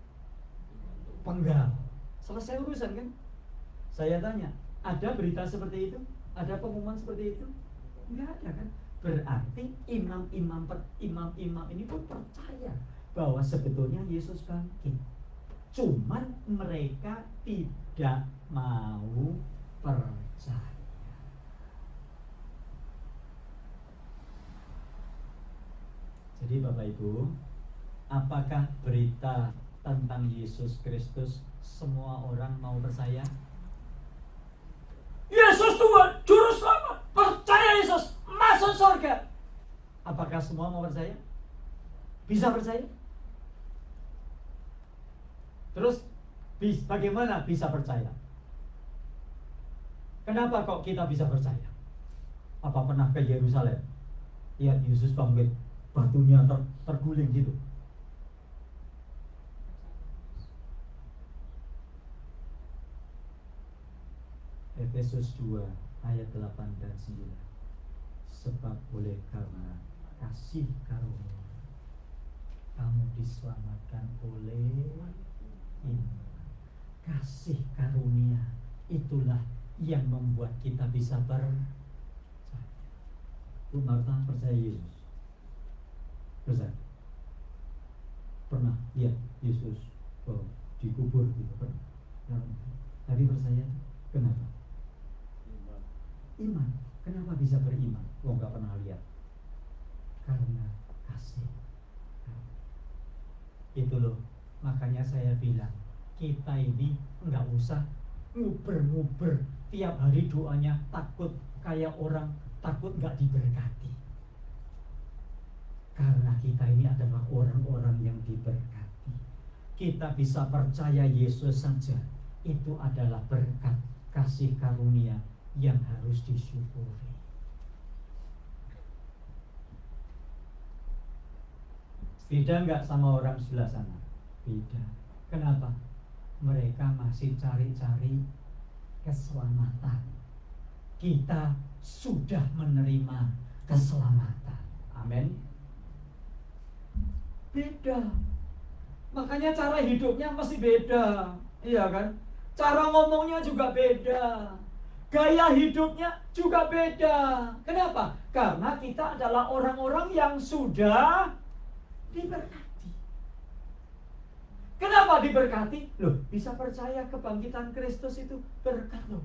Speaker 3: penggal. Selesai urusan kan? Saya tanya, ada berita seperti itu? Ada pengumuman seperti itu? Enggak ada kan? Berarti imam-imam ini pun percaya bahwa sebetulnya Yesus bangkit. Cuman mereka tidak mau percaya. Jadi Bapak Ibu, apakah berita tentang Yesus Kristus semua orang mau percaya? Yesus Tuhan, Juru Selamat, percaya Yesus, masuk surga. Apakah semua mau percaya? Bisa percaya? Terus bagaimana bisa percaya? Kenapa kok kita bisa percaya? Apa pernah ke Yerusalem? Lihat Yesus bangkit, batunya terguling gitu. Efesus 2 ayat 8 dan 9. Sebab oleh karena kasih karunia kamu diselamatkan oleh iman. Kasih karunia itulah yang membuat kita bisa percaya. Bu Marta percaya Yesus? Percaya? Pernah lihat Yesus dikubur gitu? Pernah? Tadi percaya? Kenapa? Iman. Kenapa bisa beriman? Gak pernah lihat. Karena kasih. Itu loh. Makanya saya bilang, kita ini nggak usah nguber-nguber tiap hari doanya takut kayak orang takut nggak diberkati. Karena kita ini adalah orang-orang yang diberkati. Kita bisa percaya Yesus saja. Itu adalah berkat kasih karunia yang harus disyukuri. Beda nggak sama orang sebelah sana? Beda. Kenapa? Mereka masih cari-cari keselamatan. Kita sudah menerima keselamatan. Amin. Beda. Makanya cara hidupnya masih beda. Iya kan? Cara ngomongnya juga beda. Gaya hidupnya juga beda. Kenapa? Karena kita adalah orang-orang yang sudah diberkati. Kenapa diberkati? Loh, bisa percaya kebangkitan Kristus itu berkat loh.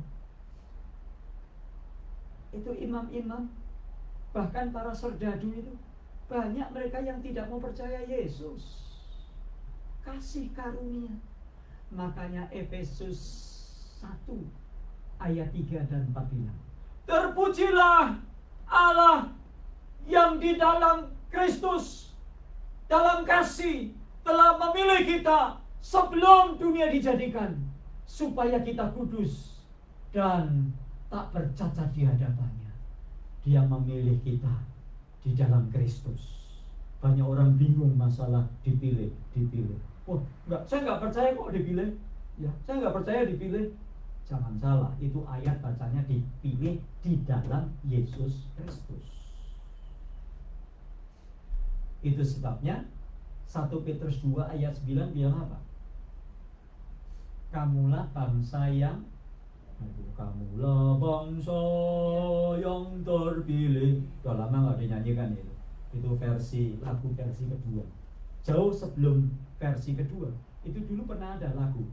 Speaker 3: Itu imam-imam, bahkan para serdadu itu, banyak mereka yang tidak mau percaya Yesus. Kasih karunia. Makanya Efesus 1 ayat 3 dan 4 bilang, terpujilah Allah yang di dalam Kristus, dalam kasih telah memilih kita sebelum dunia dijadikan, supaya kita kudus dan tak bercacat di hadapannya. Dia memilih kita di dalam Kristus. Banyak orang bingung masalah dipilih. Oh, saya nggak percaya kok dipilih. Ya, saya nggak percaya dipilih. Jangan salah, itu ayat bacanya dipilih di dalam Yesus Kristus. Itu sebabnya 1 Petrus 2 ayat 9 bilang apa? Kamulah bangsa yang terpilih. Udah lama nggak dinyanyikan itu. Itu lagu versi kedua. Jauh sebelum versi kedua, itu dulu pernah ada lagu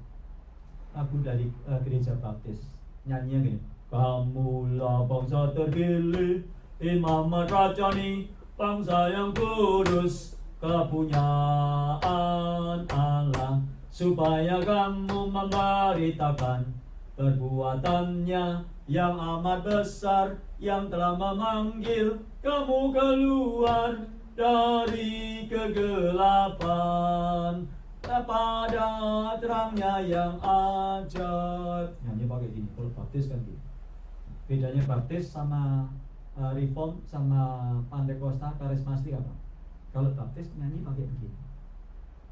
Speaker 3: dari gereja baptis. Nyanyinya gini. Kamulah bangsa terpilih, imamat rajani, bangsa yang kudus, kepunyaan Allah, supaya kamu memberitakan perbuatannya yang amat besar, yang telah memanggil kamu keluar dari kegelapan kepada terangnya yang ajaib. Nyanyi pakai gini, kalau baptis kan gitu. Bedanya baptis sama reform sama Pantekosta karismatik apa? Kalau baptis nyanyi pakai begini.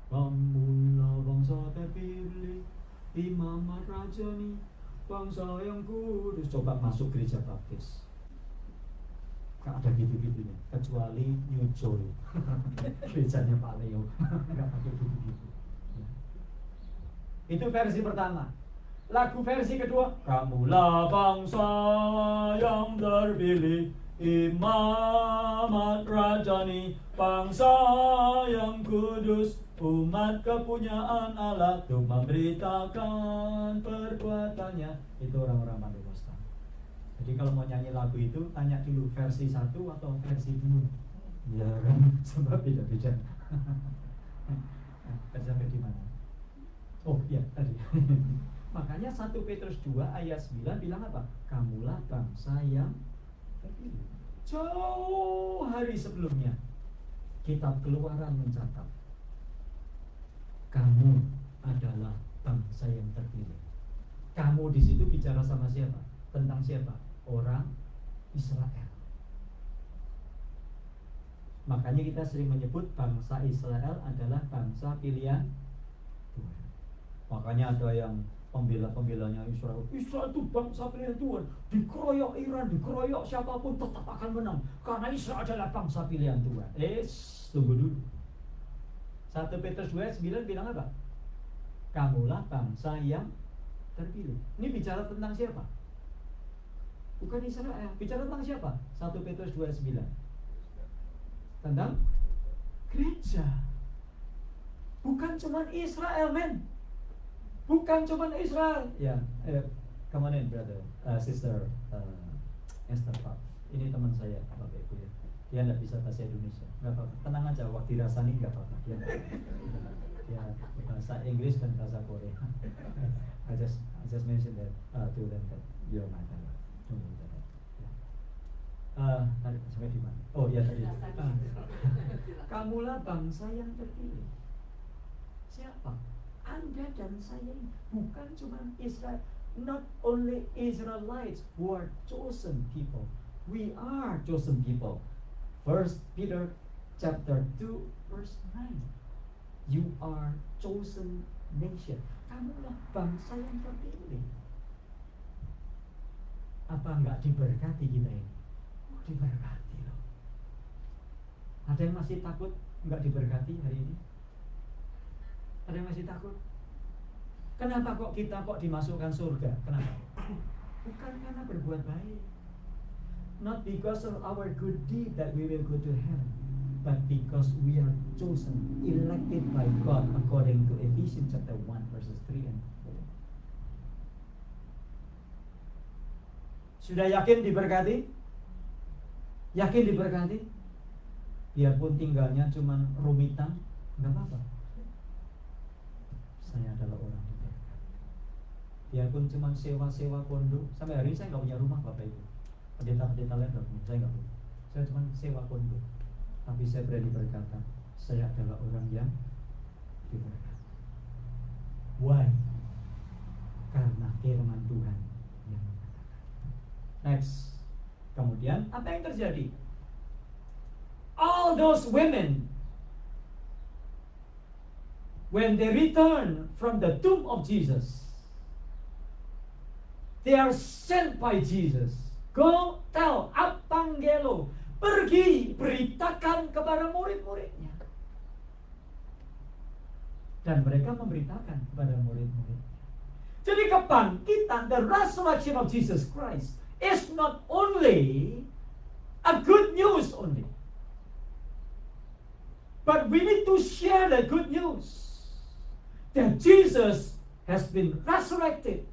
Speaker 3: Kamulah bangsa terpilih, imamat rajani, bangsa yang kudus. Coba masuk gereja baptis, gak ada gitu-gitunya, kecuali New Joy. Gerejanya Pak Leo gak pakai gitu-gitu. Itu versi pertama. Lagu versi kedua, kamulah bangsa yang terpilih, imamat rajani, bangsa yang kudus, umat kepunyaan Allah, untuk memberitakan perbuatannya. Itu orang-orang Pantekosta. Jadi kalau mau nyanyi lagu itu, tanya dulu versi 1 atau versi 2. Ya kan, sebab beda-beda. Sampai di mana? Oh iya, tadi. Makanya 1 Petrus 2 ayat 9 bilang apa? Kamulah bangsa yang terpilih. Jauh hari sebelumnya, kitab Keluaran mencatat, kamu adalah bangsa yang terpilih. Kamu di situ bicara sama siapa? Tentang siapa? Orang Israel. Makanya kita sering menyebut bangsa Israel adalah bangsa pilihan Tuhan. Makanya ada yang pembela-pembelanya Israel itu bangsa pilihan Tuhan, dikeroyok Iran, dikeroyok siapapun tetap akan menang, karena Israel adalah bangsa pilihan Tuhan. Tunggu dulu. 1 Petrus 2:9 bilang apa? Kamulah bangsa yang terpilih. Ini bicara tentang siapa? Bukan Israel. Bicara tentang siapa? 1 Petrus 2:9 tentang gereja. Bukan cuma Israel, men. Bukan cuma Israel. Ya, come on in, brother, sister, Esther Pak. Ini teman saya, Bapak Ibu ya. Dia nggak bisa bahasa Indonesia. Nggak apa-apa. Tenang aja, waktu dirasani nggak apa-apa. Dia bahasa Inggris dan bahasa Korea. I just mentioned that to them that you're my father. Tadi sampai di mana? Oh ya tadi. Kamulah bangsa yang terpilih. Siapa? Anda dan saya ini bukan cuma Israel, not only Israelites who are chosen people. We are chosen people. 1 Peter chapter 2 verse 9. You are chosen nation. Kamulah bangsa yang terpilih. Apa enggak diberkati kita ini? Diberkati loh. Ada yang masih takut enggak diberkati hari ini? Ada yang masih takut? Kenapa kita dimasukkan surga? Kenapa? Bukan karena berbuat baik. Not because of our good deed that we will go to heaven, but because we are chosen, elected by God according to Ephesians chapter 1 verses 3 and 4. Sudah yakin diberkati? Yakin diberkati? Biarpun tinggalnya cuma rumitan, enggak apa-apa. Saya adalah orang diberkati. Biarpun cuma sewa-sewa kondo. Sampai hari ini saya nggak punya rumah, Bapak Ibu. Pendeta-pendeta lain nggak punya, saya nggak punya. Saya cuma sewa kondo. Tapi saya berani berkata, saya adalah orang yang diberkati. Why? Karena firman Tuhan yang mengatakan. Next. Kemudian apa yang terjadi? All those women, when they return from the tomb of Jesus, they are sent by Jesus. Go tell, apangelo, pergi beritakan kepada murid-muridnya. dan mereka memberitakan kepada murid-murid. Jadi kebangkitan, the resurrection of Jesus Christ is not only a good news only, but we need to share the good news that Jesus has been resurrected.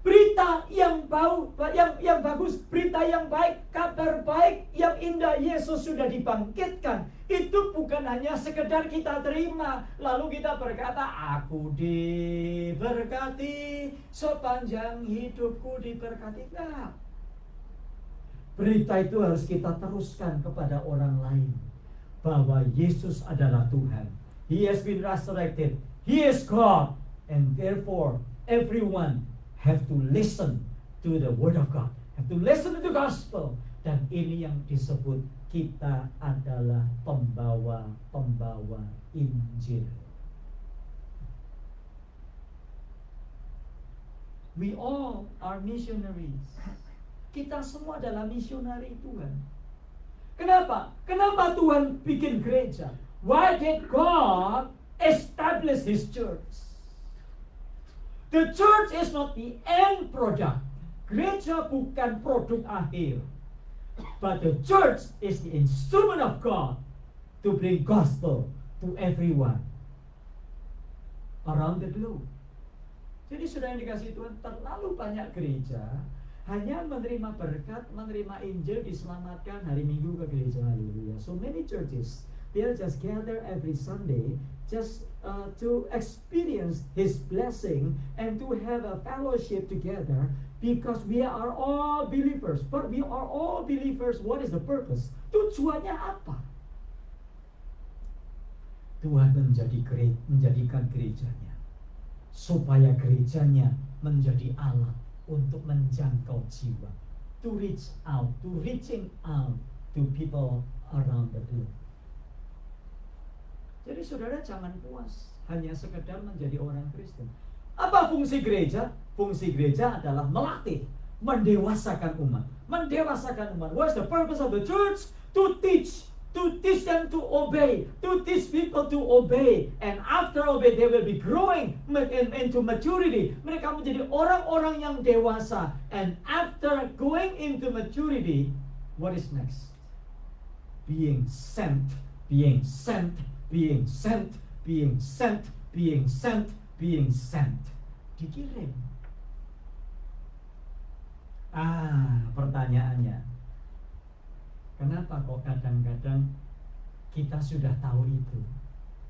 Speaker 3: Berita yang bagus, berita yang baik, kabar baik yang indah, Yesus sudah dibangkitkan. Itu bukan hanya sekedar kita terima, lalu kita berkata, aku diberkati, sepanjang hidupku diberkati. Nah, berita itu harus kita teruskan kepada orang lain, bahwa Yesus adalah Tuhan. He has been resurrected. He is God. And therefore, everyone have to listen to the word of God, have to listen to the gospel. Dan ini yang disebut kita adalah pembawa Injil. We all are missionaries. Kita semua adalah misionari Tuhan. Kenapa? Kenapa Tuhan bikin gereja? Why did God establish His church? The church is not the end product. Gereja bukan produk akhir. But the church is the instrument of God to bring gospel to everyone around the globe. Jadi sudah yang dikasih Tuhan, terlalu banyak gereja hanya menerima berkat, menerima Injil, diselamatkan, hari Minggu ke gereja, haleluya. So many churches, they'll just gather every Sunday just to experience His blessing and to have a fellowship together, because we are all believers. But we are all believers, what is the purpose? Tujuannya apa? Tuhan menjadikan gerejanya supaya gerejanya menjadi alat untuk menjangkau jiwa, to reaching out to people around the globe. Jadi saudara jangan puas hanya sekedar menjadi orang Kristen. Apa fungsi gereja? Fungsi gereja adalah melatih, mendewasakan umat. What's the purpose of the church? To teach them to obey, to teach people to obey. And after obey, they will be growing into maturity. Mereka menjadi orang-orang yang dewasa. And after going into maturity, what is next? Being sent. Dikirim. Pertanyaannya, kenapa kok kadang-kadang kita sudah tahu itu,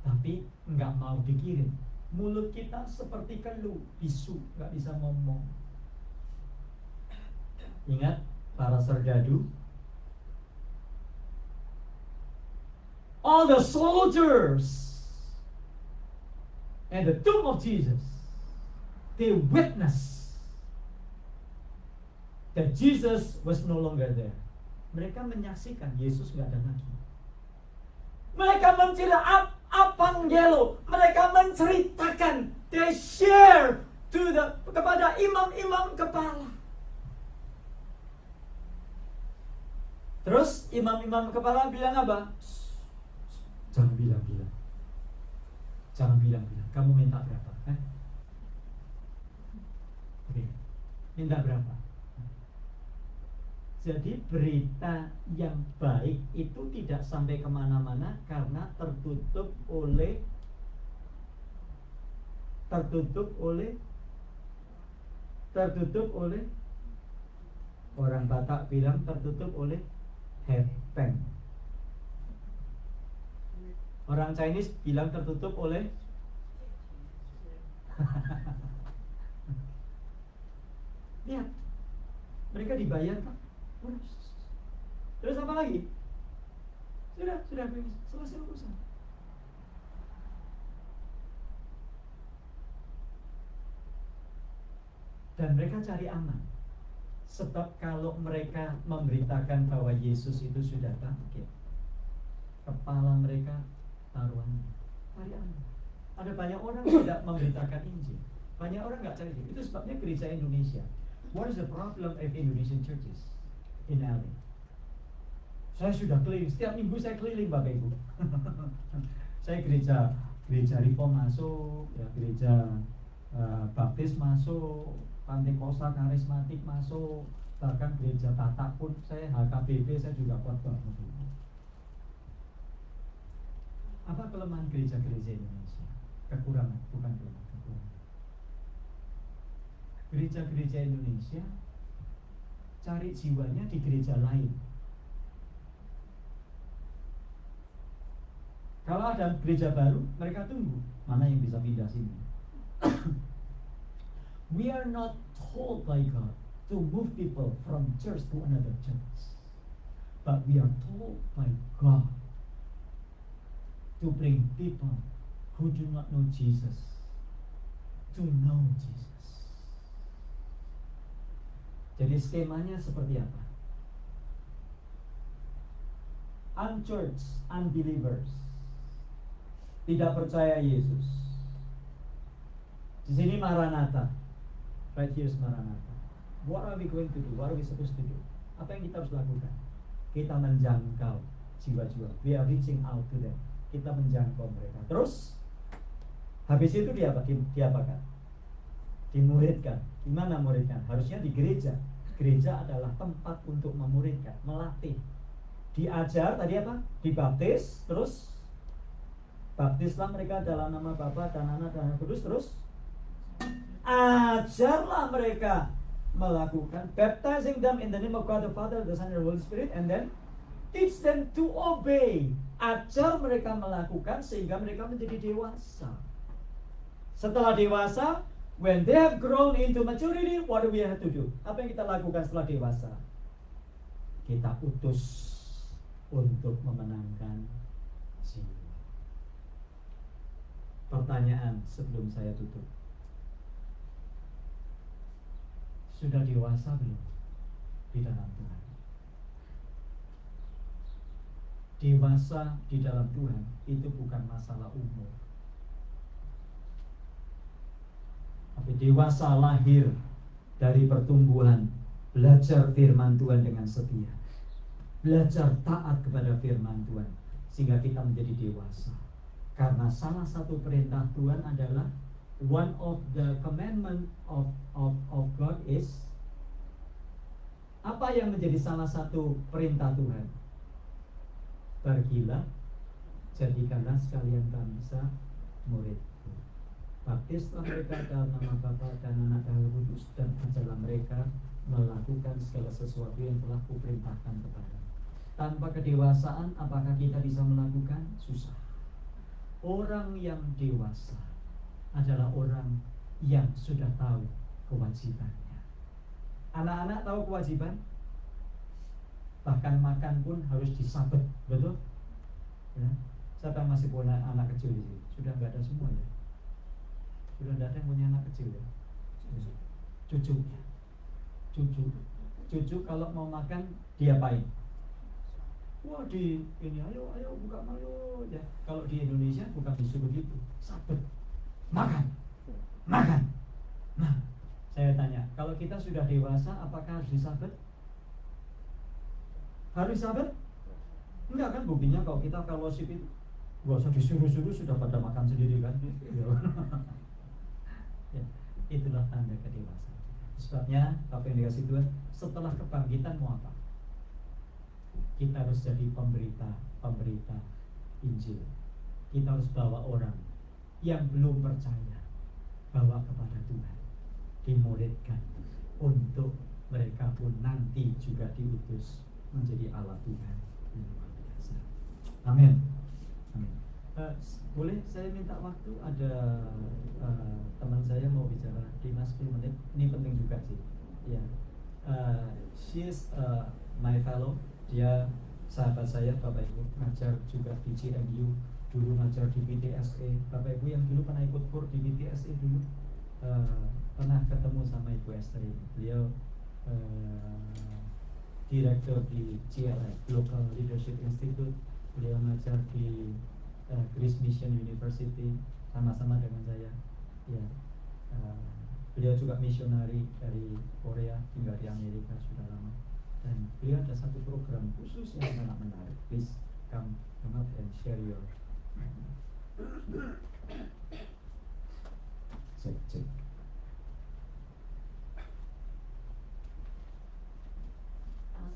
Speaker 3: tapi nggak mau dikirim? Mulut kita seperti keluh, bisu, nggak bisa ngomong. Ingat para serdadu? All the soldiers at the tomb of Jesus, they witnessed that Jesus was no longer there. Mereka menyaksikan Yesus nggak ada lagi. Mereka menceritakan apangelo, mereka menceritakan, they share kepada imam-imam kepala. Terus imam-imam kepala bilang apa? Jangan bilang. Kamu minta berapa? Oke. Minta berapa? Jadi berita yang baik itu tidak sampai kemana-mana karena tertutup oleh orang Batak bilang tertutup oleh hepeng. Orang Chinese bilang tertutup oleh lihat, mereka dibayar Pak. Terus apa lagi? Sudah selesai urusan. Dan mereka cari aman. Sebab kalau mereka memberitakan bahwa Yesus itu sudah bangkit, kepala mereka taruhannya. Cari aman. Ada banyak orang tidak memberitakan Injil. Banyak orang nggak cari Injil. Itu sebabnya gereja Indonesia. What is the problem of Indonesian churches in LA? Saya sudah keliling, setiap minggu saya keliling Bapak Ibu. Saya gereja gereja Reform masuk, ya gereja Baptis masuk, Pantekosta Karismatik masuk, bahkan gereja Batak pun saya HKBP saya juga khotbah. Apa kelemahan gereja-gereja Indonesia? Kekurangan, bukan kelemahan, kekurangan. Gereja-gereja Indonesia cari jiwanya di gereja lain. Kalau ada gereja baru, mereka tunggu mana yang bisa pindah sini. We are not told by God to move people from church to another church, but we are told by God to bring people who do not know Jesus to know Jesus. Jadi skemanya seperti apa? Unchurched, unbelievers, tidak percaya Yesus. Di sini Maranatha, right here's Maranatha. What are we going to do? What are we supposed to do? Apa yang kita harus lakukan? Kita menjangkau jiwa-jiwa. We are reaching out to them. Kita menjangkau mereka. Terus habis itu diapakan? Dimuridkan. Di mana muridkan? Harusnya di gereja. Gereja adalah tempat untuk memuridkan, melatih. Diajar tadi apa? Dibaptis, terus baptislah mereka dalam nama Bapa dan Anak dan Roh Kudus, terus ajarlah mereka melakukan, baptizing them in the name of God the Father, the Son, and the Holy Spirit, and then teach them to obey. Ajar mereka melakukan sehingga mereka menjadi dewasa. Setelah dewasa, when they have grown into maturity, what do we have to do? Apa yang kita lakukan setelah dewasa? Kita utus untuk memenangkan jiwa. Pertanyaan sebelum saya tutup. Sudah dewasa belum di dalam Tuhan? Dewasa di dalam Tuhan itu bukan masalah umur, tapi dewasa lahir dari pertumbuhan belajar firman Tuhan dengan setia, belajar taat kepada firman Tuhan, sehingga kita menjadi dewasa. Karena salah satu perintah Tuhan adalah, one of the commandment of God is, apa yang menjadi salah satu perintah Tuhan? Pergilah, jadikanlah sekalian bangsa muridku. Baptislah mereka dalam nama Bapa dan Anak dan Roh Kudus, dan ajarlah mereka melakukan segala sesuatu yang telah kuperintahkan kepada. Tanpa kedewasaan, apakah kita bisa melakukan? Susah. Orang yang dewasa adalah orang yang sudah tahu kewajibannya. Anak-anak tahu kewajiban, bahkan makan pun harus disabet, betul? Ya. Siapa yang masih punya anak kecil di sini? Sudah nggak ada semua ya? Sudah tidak ada yang punya anak kecil ya? Cucu kalau mau makan diapain? Wah ini ayo buka mayo ya. Kalau di Indonesia bukan disuruh begitu, sabet, makan. Nah, saya tanya, kalau kita sudah dewasa, apakah harus disabet? Harus disabet? Enggak kan, buktinya kalau kita fellowship itu gak usah disuruh-suruh, sudah pada makan sendiri kan. Ya, itulah tanda kedewasaan. Sebabnya apa yang dikasih Tuhan, setelah kebangkitan mau apa? Kita harus jadi pemberita Injil. Kita harus bawa orang yang belum percaya, bawa kepada Tuhan, dimuridkan, untuk mereka pun nanti juga diutus menjadi alat Tuhan yang luar biasa. Amin. Boleh saya minta waktu? Ada teman saya mau bicara, Dimas 10 menit. Ini penting juga sih. Ya, she is my fellow. Dia sahabat saya, Bapak Ibu, ngajar juga di GMU, dulu ngajar di BTSA. Bapak Ibu yang dulu pernah ikut kur di BTSA dulu, pernah ketemu sama Ibu Esther ini. Beliau direktur di GLI, Global Leadership Institute. Beliau ngajar di Grace Mission University sama-sama dengan saya. Ya, beliau juga misionari dari Korea, tinggal di Amerika sudah lama. Dan beliau ada satu program khusus yang sangat menarik. Please come up and share your Cek.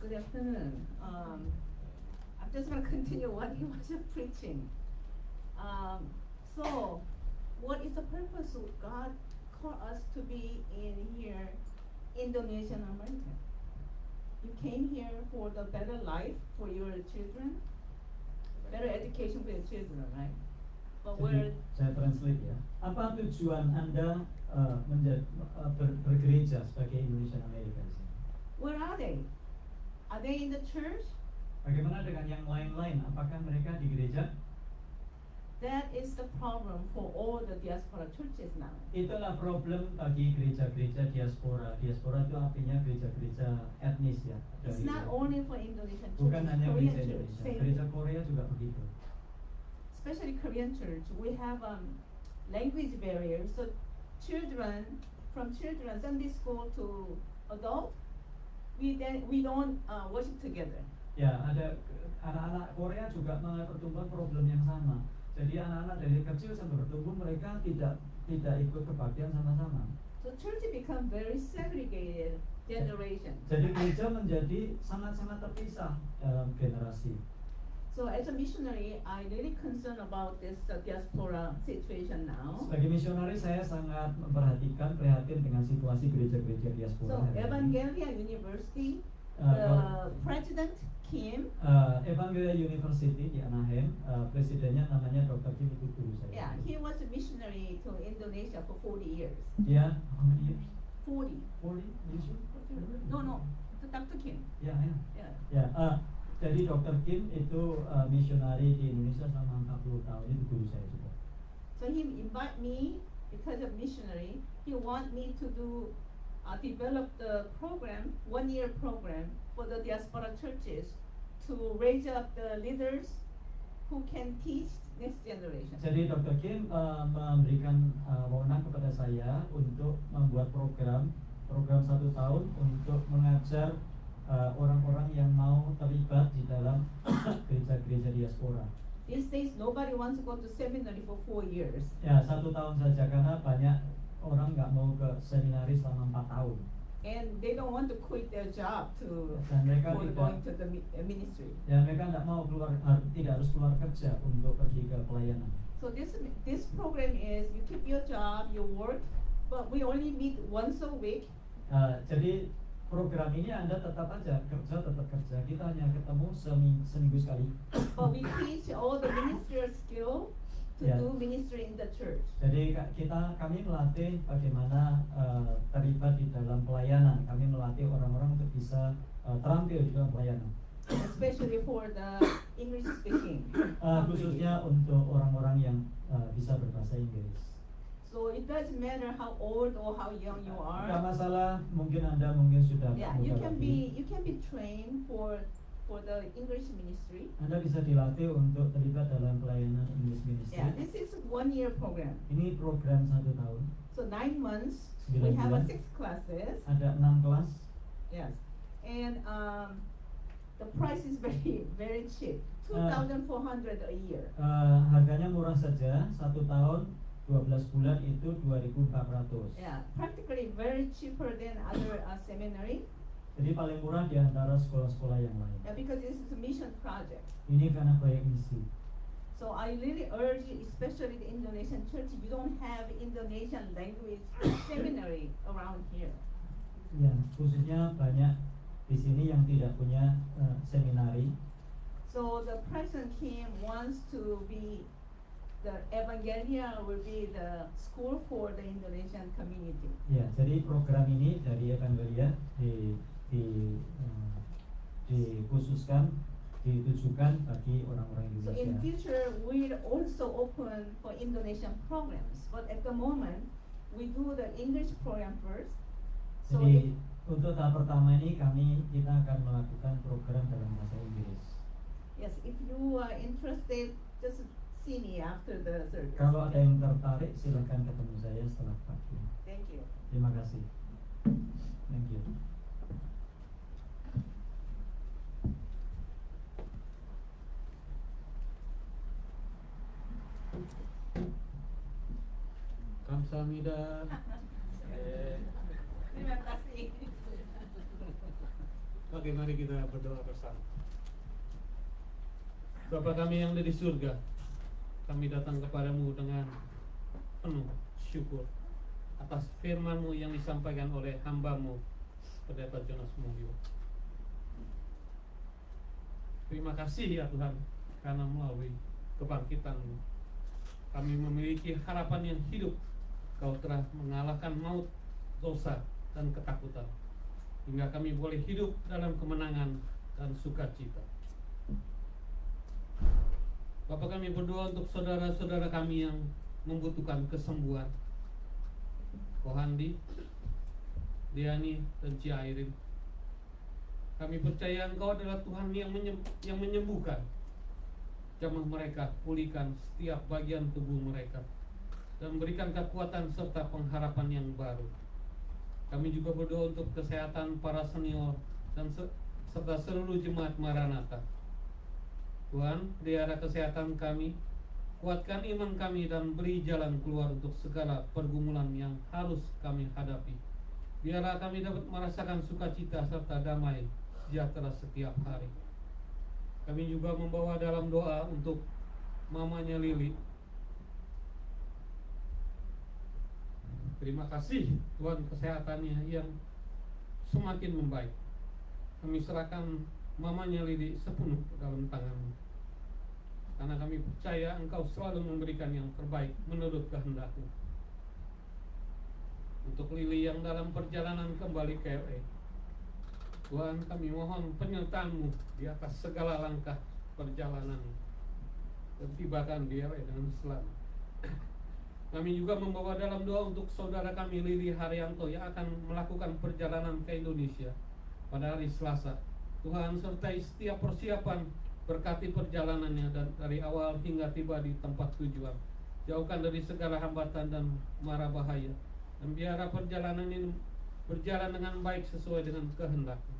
Speaker 4: Good afternoon. I'm just going to continue what he was preaching. So, what is the purpose of God called us to be in here, Indonesian American? You came here for the better life for your children, better education for your children, right? But
Speaker 3: Jadi
Speaker 4: we're
Speaker 3: saya translate ya. Apa tujuan Anda bergereja sebagai Indonesian American?
Speaker 4: where are they? Are they in the church?
Speaker 3: Bagaimana dengan yang lain-lain? Apakah mereka di gereja?
Speaker 4: That is the problem for all the diaspora churches now.
Speaker 3: Itulah problem bagi gereja-gereja diaspora. Diaspora itu artinya gereja-gereja etnis ya.
Speaker 4: It's not only for Indonesian
Speaker 3: Bukan
Speaker 4: churches,
Speaker 3: hanya
Speaker 4: Korean
Speaker 3: gereja
Speaker 4: church,
Speaker 3: Indonesia,
Speaker 4: same.
Speaker 3: gereja Korea juga begitu.
Speaker 4: Especially Korean church, we have language barriers. So from children Sunday school to adult, we don't worship together.
Speaker 3: Ya, ada anak-anak Korea juga mengalami pertumbuhan problem yang sama. Jadi anak-anak dari kecil sampai bertumbuh mereka tidak ikut kebaktian sama-sama.
Speaker 4: So church become very segregated generation.
Speaker 3: Jadi gereja menjadi sangat-sangat terpisah dalam generasi.
Speaker 4: So as a missionary, I really concerned about this diaspora situation now.
Speaker 3: Sebagai misionaris saya sangat memperhatikan prihatin dengan situasi gereja-gereja diaspora.
Speaker 4: So
Speaker 3: hari ini.
Speaker 4: Evangelia University,
Speaker 3: Kalau-
Speaker 4: the President Kim,
Speaker 3: Evangelia University di Anaheim, presidennya namanya Dr. Kim, itu guru saya.
Speaker 4: yeah, he was a missionary to Indonesia for 40 years.
Speaker 3: Dia how many years?
Speaker 4: 40.
Speaker 3: 40? You sure?
Speaker 4: No, to Dr. Kim.
Speaker 3: Ya.
Speaker 4: Yeah.
Speaker 3: Jadi Dr. Kim itu misionari di Indonesia selama 40 tahun, itu guru saya juga.
Speaker 4: So he invite me because of missionary. He want me to develop the program, 1-year program for the diaspora churches to raise up the leaders who can teach next generation.
Speaker 3: Jadi Dr. Kim memberikan wewenang kepada saya untuk membuat program 1 tahun untuk mengajar orang-orang yang mau terlibat di dalam gereja-gereja diaspora.
Speaker 4: These days nobody wants to go to seminary for 4 years.
Speaker 3: Ya, 1 tahun saja karena banyak orang nggak mau ke seminari selama 4 tahun.
Speaker 4: And they don't want to quit their job to
Speaker 3: Dan mereka
Speaker 4: for
Speaker 3: tidak-
Speaker 4: going to the ministry.
Speaker 3: Ya, mereka nggak mau tidak harus keluar kerja untuk pergi ke pelayanan.
Speaker 4: So this program is you keep your job, you work, but we only meet once a week.
Speaker 3: Jadi program ini Anda tetap aja tetap kerja. Kita hanya ketemu seminggu sekali.
Speaker 4: But we teach all the ministerial skill to
Speaker 3: Yeah.
Speaker 4: do ministry in the church.
Speaker 3: Jadi kami melatih bagaimana terlibat di dalam pelayanan. Kami melatih orang-orang untuk bisa terampil di dalam pelayanan.
Speaker 4: Especially for the English speaking.
Speaker 3: Khususnya untuk orang-orang yang bisa berbahasa Inggris.
Speaker 4: So it doesn't matter how old or how young you
Speaker 3: Tidak
Speaker 4: are.
Speaker 3: masalah, mungkin Anda sudah
Speaker 4: Yeah,
Speaker 3: muda
Speaker 4: you can
Speaker 3: lagi.
Speaker 4: be trained for the English ministry.
Speaker 3: Anda bisa dilatih untuk terlibat dalam pelayanan English ministry.
Speaker 4: Yeah, this is a 1-year program.
Speaker 3: Ini program 1 tahun.
Speaker 4: So 9 months,
Speaker 3: 9
Speaker 4: we have a
Speaker 3: bulan.
Speaker 4: 6 classes.
Speaker 3: Ada 6 kelas.
Speaker 4: Yes, and the price is very cheap, 2,400 a year.
Speaker 3: Harganya murah saja, 1 tahun 12 bulan itu 2.400.
Speaker 4: Yeah, practically very cheaper than other seminary.
Speaker 3: Jadi paling murah di antara sekolah-sekolah yang lain.
Speaker 4: Yeah, because this is a mission project.
Speaker 3: Ini karena proyek misi.
Speaker 4: So I really urge, especially the Indonesian church, you don't have Indonesian language seminary around here.
Speaker 3: Ya, khususnya banyak di sini yang tidak punya seminari.
Speaker 4: So the President Kim wants to be the Evangelia will be the school for the Indonesian community.
Speaker 3: Ya, jadi program ini dari Evangelia dikhususkan ditujukan bagi orang-orang
Speaker 4: So in
Speaker 3: Indonesia.
Speaker 4: future, we'll also open for Indonesian programs. But at the moment, we do the English program first. So
Speaker 3: Jadi untuk tahap pertama ini kita akan melakukan program dalam bahasa Inggris.
Speaker 4: if you are interested, just see me after the service.
Speaker 3: Kalau ada yang tertarik, silakan ketemu saya setelah pagi.
Speaker 4: Thank you.
Speaker 3: Terima kasih. Thank you.
Speaker 5: Kamsahamnida.
Speaker 4: Terima kasih.
Speaker 5: Oke, mari kita berdoa bersama. Bapa kami yang ada di surga, kami datang kepadamu dengan penuh syukur atas firman-Mu yang disampaikan oleh hamba-Mu, Pendeta Jonas Mulyo. Terima kasih ya Tuhan, karena melalui kebangkitan-Mu kami memiliki harapan yang hidup. Kau telah mengalahkan maut, dosa, dan ketakutan, hingga kami boleh hidup dalam kemenangan dan sukacita. Bapa, kami berdoa untuk saudara-saudara kami yang membutuhkan kesembuhan. Kohandi, Diani, dan Ciairin. Kami percaya Engkau adalah Tuhan yang menyembuhkan. Jamah mereka, pulihkan setiap bagian tubuh mereka, dan berikan kekuatan serta pengharapan yang baru. Kami juga berdoa untuk kesehatan para senior dan serta seluruh jemaat Maranatha. Tuhan, pelihara kesehatan kami, kuatkan iman kami, dan beri jalan keluar untuk segala pergumulan yang harus kami hadapi. Biarlah kami dapat merasakan sukacita serta damai sejahtera setiap hari. Kami juga membawa dalam doa untuk mamanya Lili. Terima kasih Tuhan, kesehatannya yang semakin membaik. Kami serahkan mamanya Lili sepenuh ke dalam tangan-Mu, karena kami percaya Engkau selalu memberikan yang terbaik menurut kehendak-Mu. Untuk Lili yang dalam perjalanan kembali ke LA, Tuhan, kami mohon penyertaan-Mu di atas segala langkah perjalanan, dan tibakan di LA dengan selamat. Kami juga membawa dalam doa untuk saudara kami Lili Haryanto yang akan melakukan perjalanan ke Indonesia pada hari Selasa. Tuhan, sertai setiap persiapan, berkati perjalanannya dan dari awal hingga tiba di tempat tujuan. Jauhkan dari segala hambatan dan mara bahaya, dan biarlah perjalanan ini berjalan dengan baik sesuai dengan kehendak-Mu.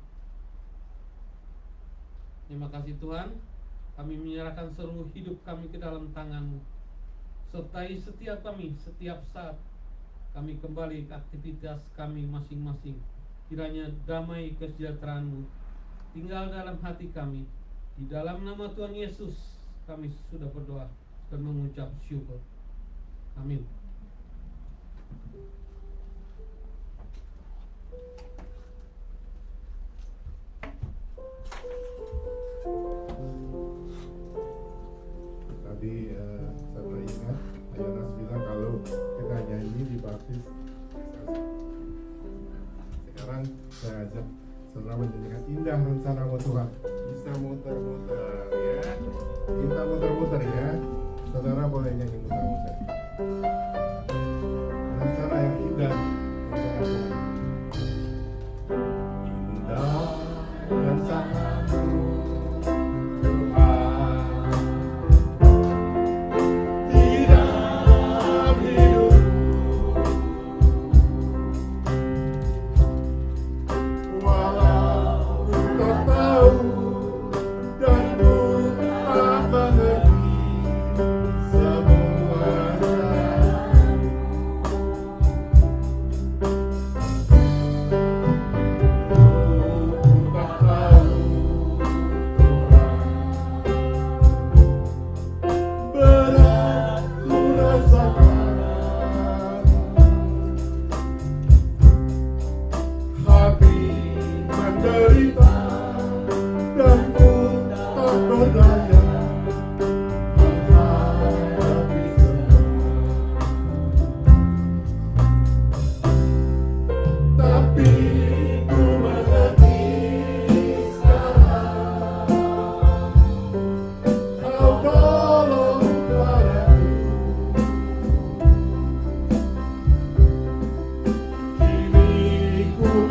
Speaker 5: Terima kasih Tuhan, kami menyerahkan seluruh hidup kami ke dalam tangan-Mu. Sertai setiap kami, setiap saat kami kembali ke aktivitas kami masing-masing. Kiranya damai kesejahteraan-Mu tinggal dalam hati kami. Di dalam nama Tuhan Yesus kami sudah berdoa dan mengucap syukur. Amin.
Speaker 1: Tadi saya teringat Ayonas bilang kalau kita nyanyi dibaptis. Sekarang saya ajak saudara menyanyikan Indah Rencana-Mu Tuhan. Bisa muter-muter ya. Kita muter-muter ya. Saudara boleh nyanyi muter-muter. Rencana yang indah. Indah rencana-Mu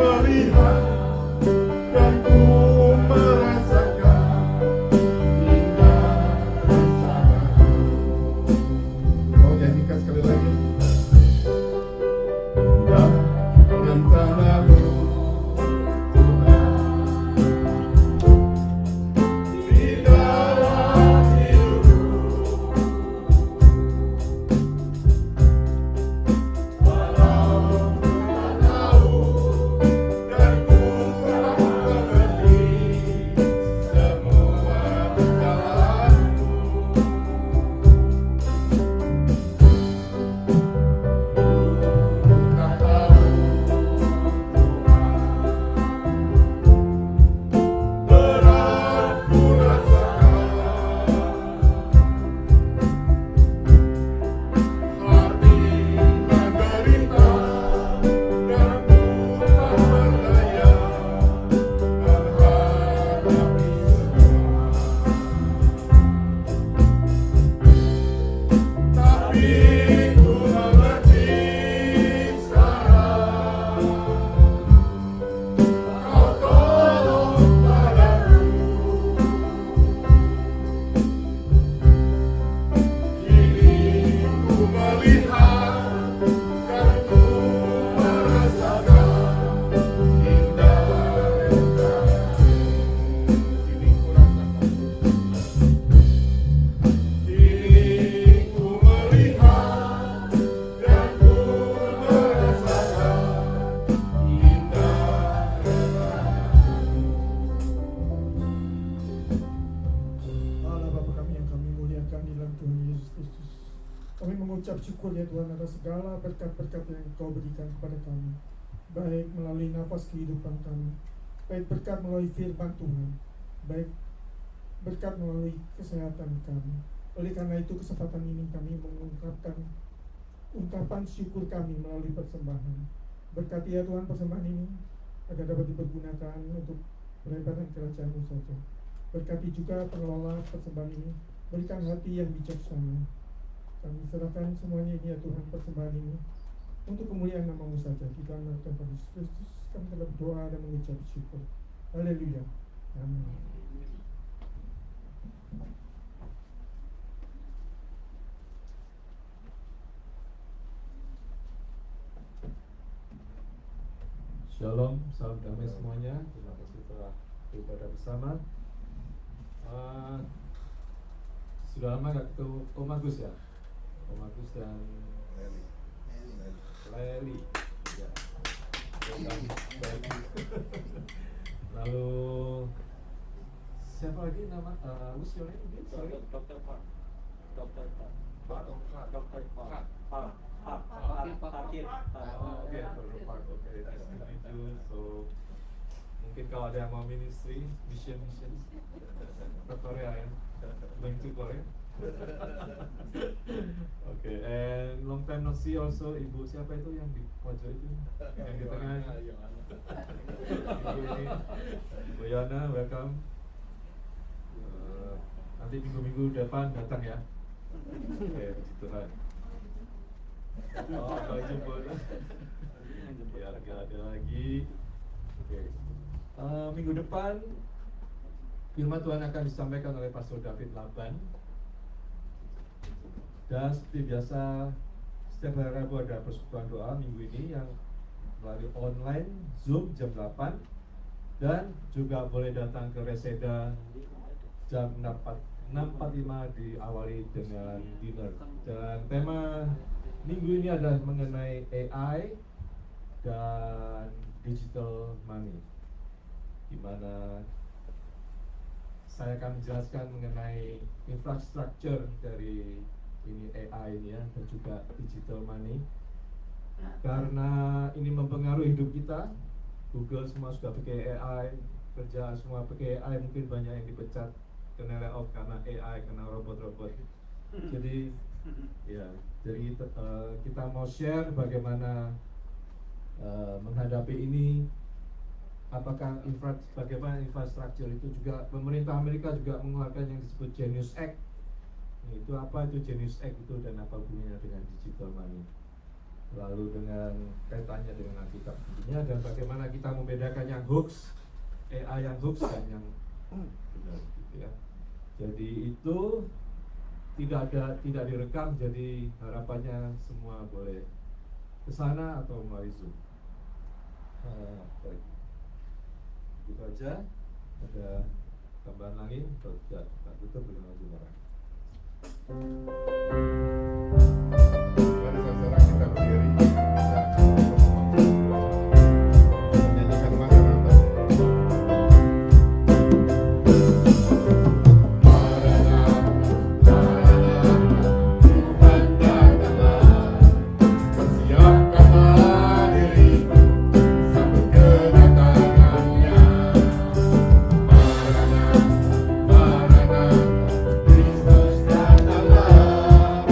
Speaker 1: melihat dan
Speaker 2: bersyukur ya Tuhan atas segala berkat-berkat yang Kau berikan kepada kami, baik melalui nafas kehidupan kami, baik berkat melalui firman Tuhan, baik berkat melalui kesehatan kami. Oleh karena itu kesempatan ini kami mengungkapkan ungkapan syukur kami melalui persembahan. Berkati ya Tuhan persembahan ini agar dapat dipergunakan untuk pelebaran kerajaan-Mu saja. Berkati juga pengelola persembahan ini, berikan hati yang bijaksana. Kami serahkan semuanya ini ya Tuhan, persembahan ini untuk kemuliaan nama-Mu saja. Di dalam nama Tuhan Yesus Kristus kami telah berdoa dan mengucap syukur. Haleluya. Amin.
Speaker 6: Shalom, salam damai semuanya. Terima kasih telah beribadah bersama. Sudah lama gak ketemu Om Agus ya? Om Agus dan Leli. Ya. Lalu siapa lagi nama? What's your name again? Sorry.
Speaker 7: Dr. Park. Dr. Park.
Speaker 6: Dr.
Speaker 7: Park.
Speaker 6: Park.
Speaker 7: Parkir.
Speaker 6: Oke, Dr. Park. Oke, nice to meet you. So mungkin kalau ada yang mau ministry, mission, ke Korea ya, going to Korea. Oke, and long time no see also. Ibu siapa itu yang di pojok itu, yang di tengah? Ibu ini, Bu Yana, welcome. Nanti minggu-minggu depan datang ya. Oke, puji Tuhan. Oh, kalau jemput. Ya, gak ada lagi. Oke. Minggu depan firman Tuhan akan disampaikan oleh Pastor David Laban. Dan seperti biasa setiap hari Rabu ada persekutuan doa minggu ini yang melalui online Zoom jam 8, dan juga boleh datang ke Reseda jam 6.45 diawali dengan dinner. Dan tema minggu ini adalah mengenai AI dan digital money, di mana saya akan menjelaskan mengenai infrastruktur dari ini AI ini ya, dan juga digital money, karena ini mempengaruhi hidup kita. Google semua sudah pakai AI, kerjaan semua pakai AI, mungkin banyak yang dipecat, kena layoff karena AI, kena robot-robot. Jadi ya, jadi kita mau share bagaimana menghadapi ini. Apakah bagaimana infrastruktur itu juga, pemerintah Amerika juga mengeluarkan yang disebut Genius Act. Itu apa itu Genius Act itu, dan apa hubungannya dengan digital money, lalu dengan kaitannya dengan Alkitab tentunya, dan bagaimana kita membedakan yang hoax, AI yang hoax dan yang benar gitu ya. Jadi itu tidak direkam, jadi harapannya semua boleh ke sana atau melalui Zoom. Baik. Itu aja. Ada tambahan lagi atau tidak? Kita tutup dengan juara.
Speaker 1: Mari saudara kita berdiri, kita menyanyikan Maranatha.
Speaker 2: Maranatha, Kristus datanglah.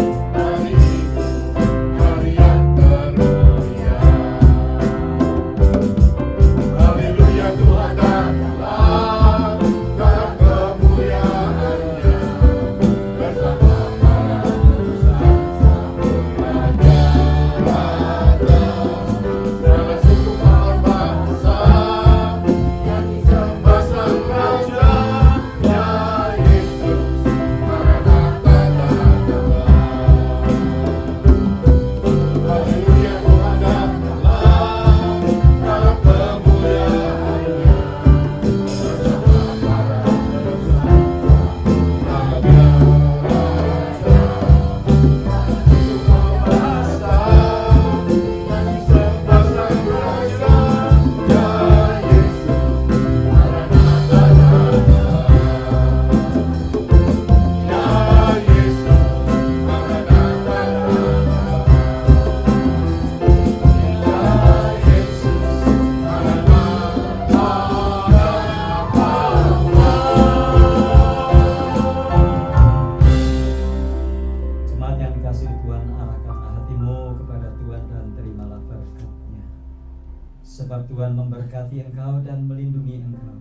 Speaker 3: memberkati engkau dan melindungi engkau.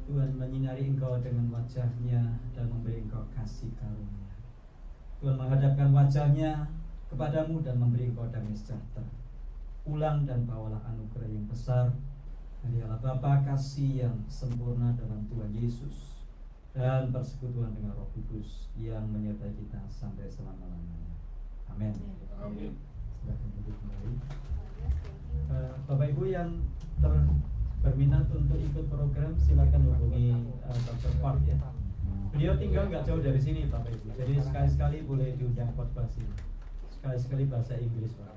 Speaker 3: Tuhan menyinari engkau dengan wajah-Nya dan memberi engkau kasih karunia. Tuhan menghadapkan wajah-Nya kepadamu dan memberi engkau damai sejahtera. Pulang dan bawalah anugerah yang besar dari Allah Bapa, kasih yang sempurna dalam Tuhan Yesus, dan persekutuan dengan Roh Kudus yang menyertai kita sampai selama-lamanya. Amin.
Speaker 1: Amin.
Speaker 3: Silakan duduk kembali. Bapak Ibu yang berminat untuk ikut program, silakan hubungi Dr. Park ya. Beliau tinggal nggak jauh dari sini Bapak Ibu. Jadi sekali-sekali boleh diundang khotbah sini. Sekali-sekali bahasa Inggris Pak.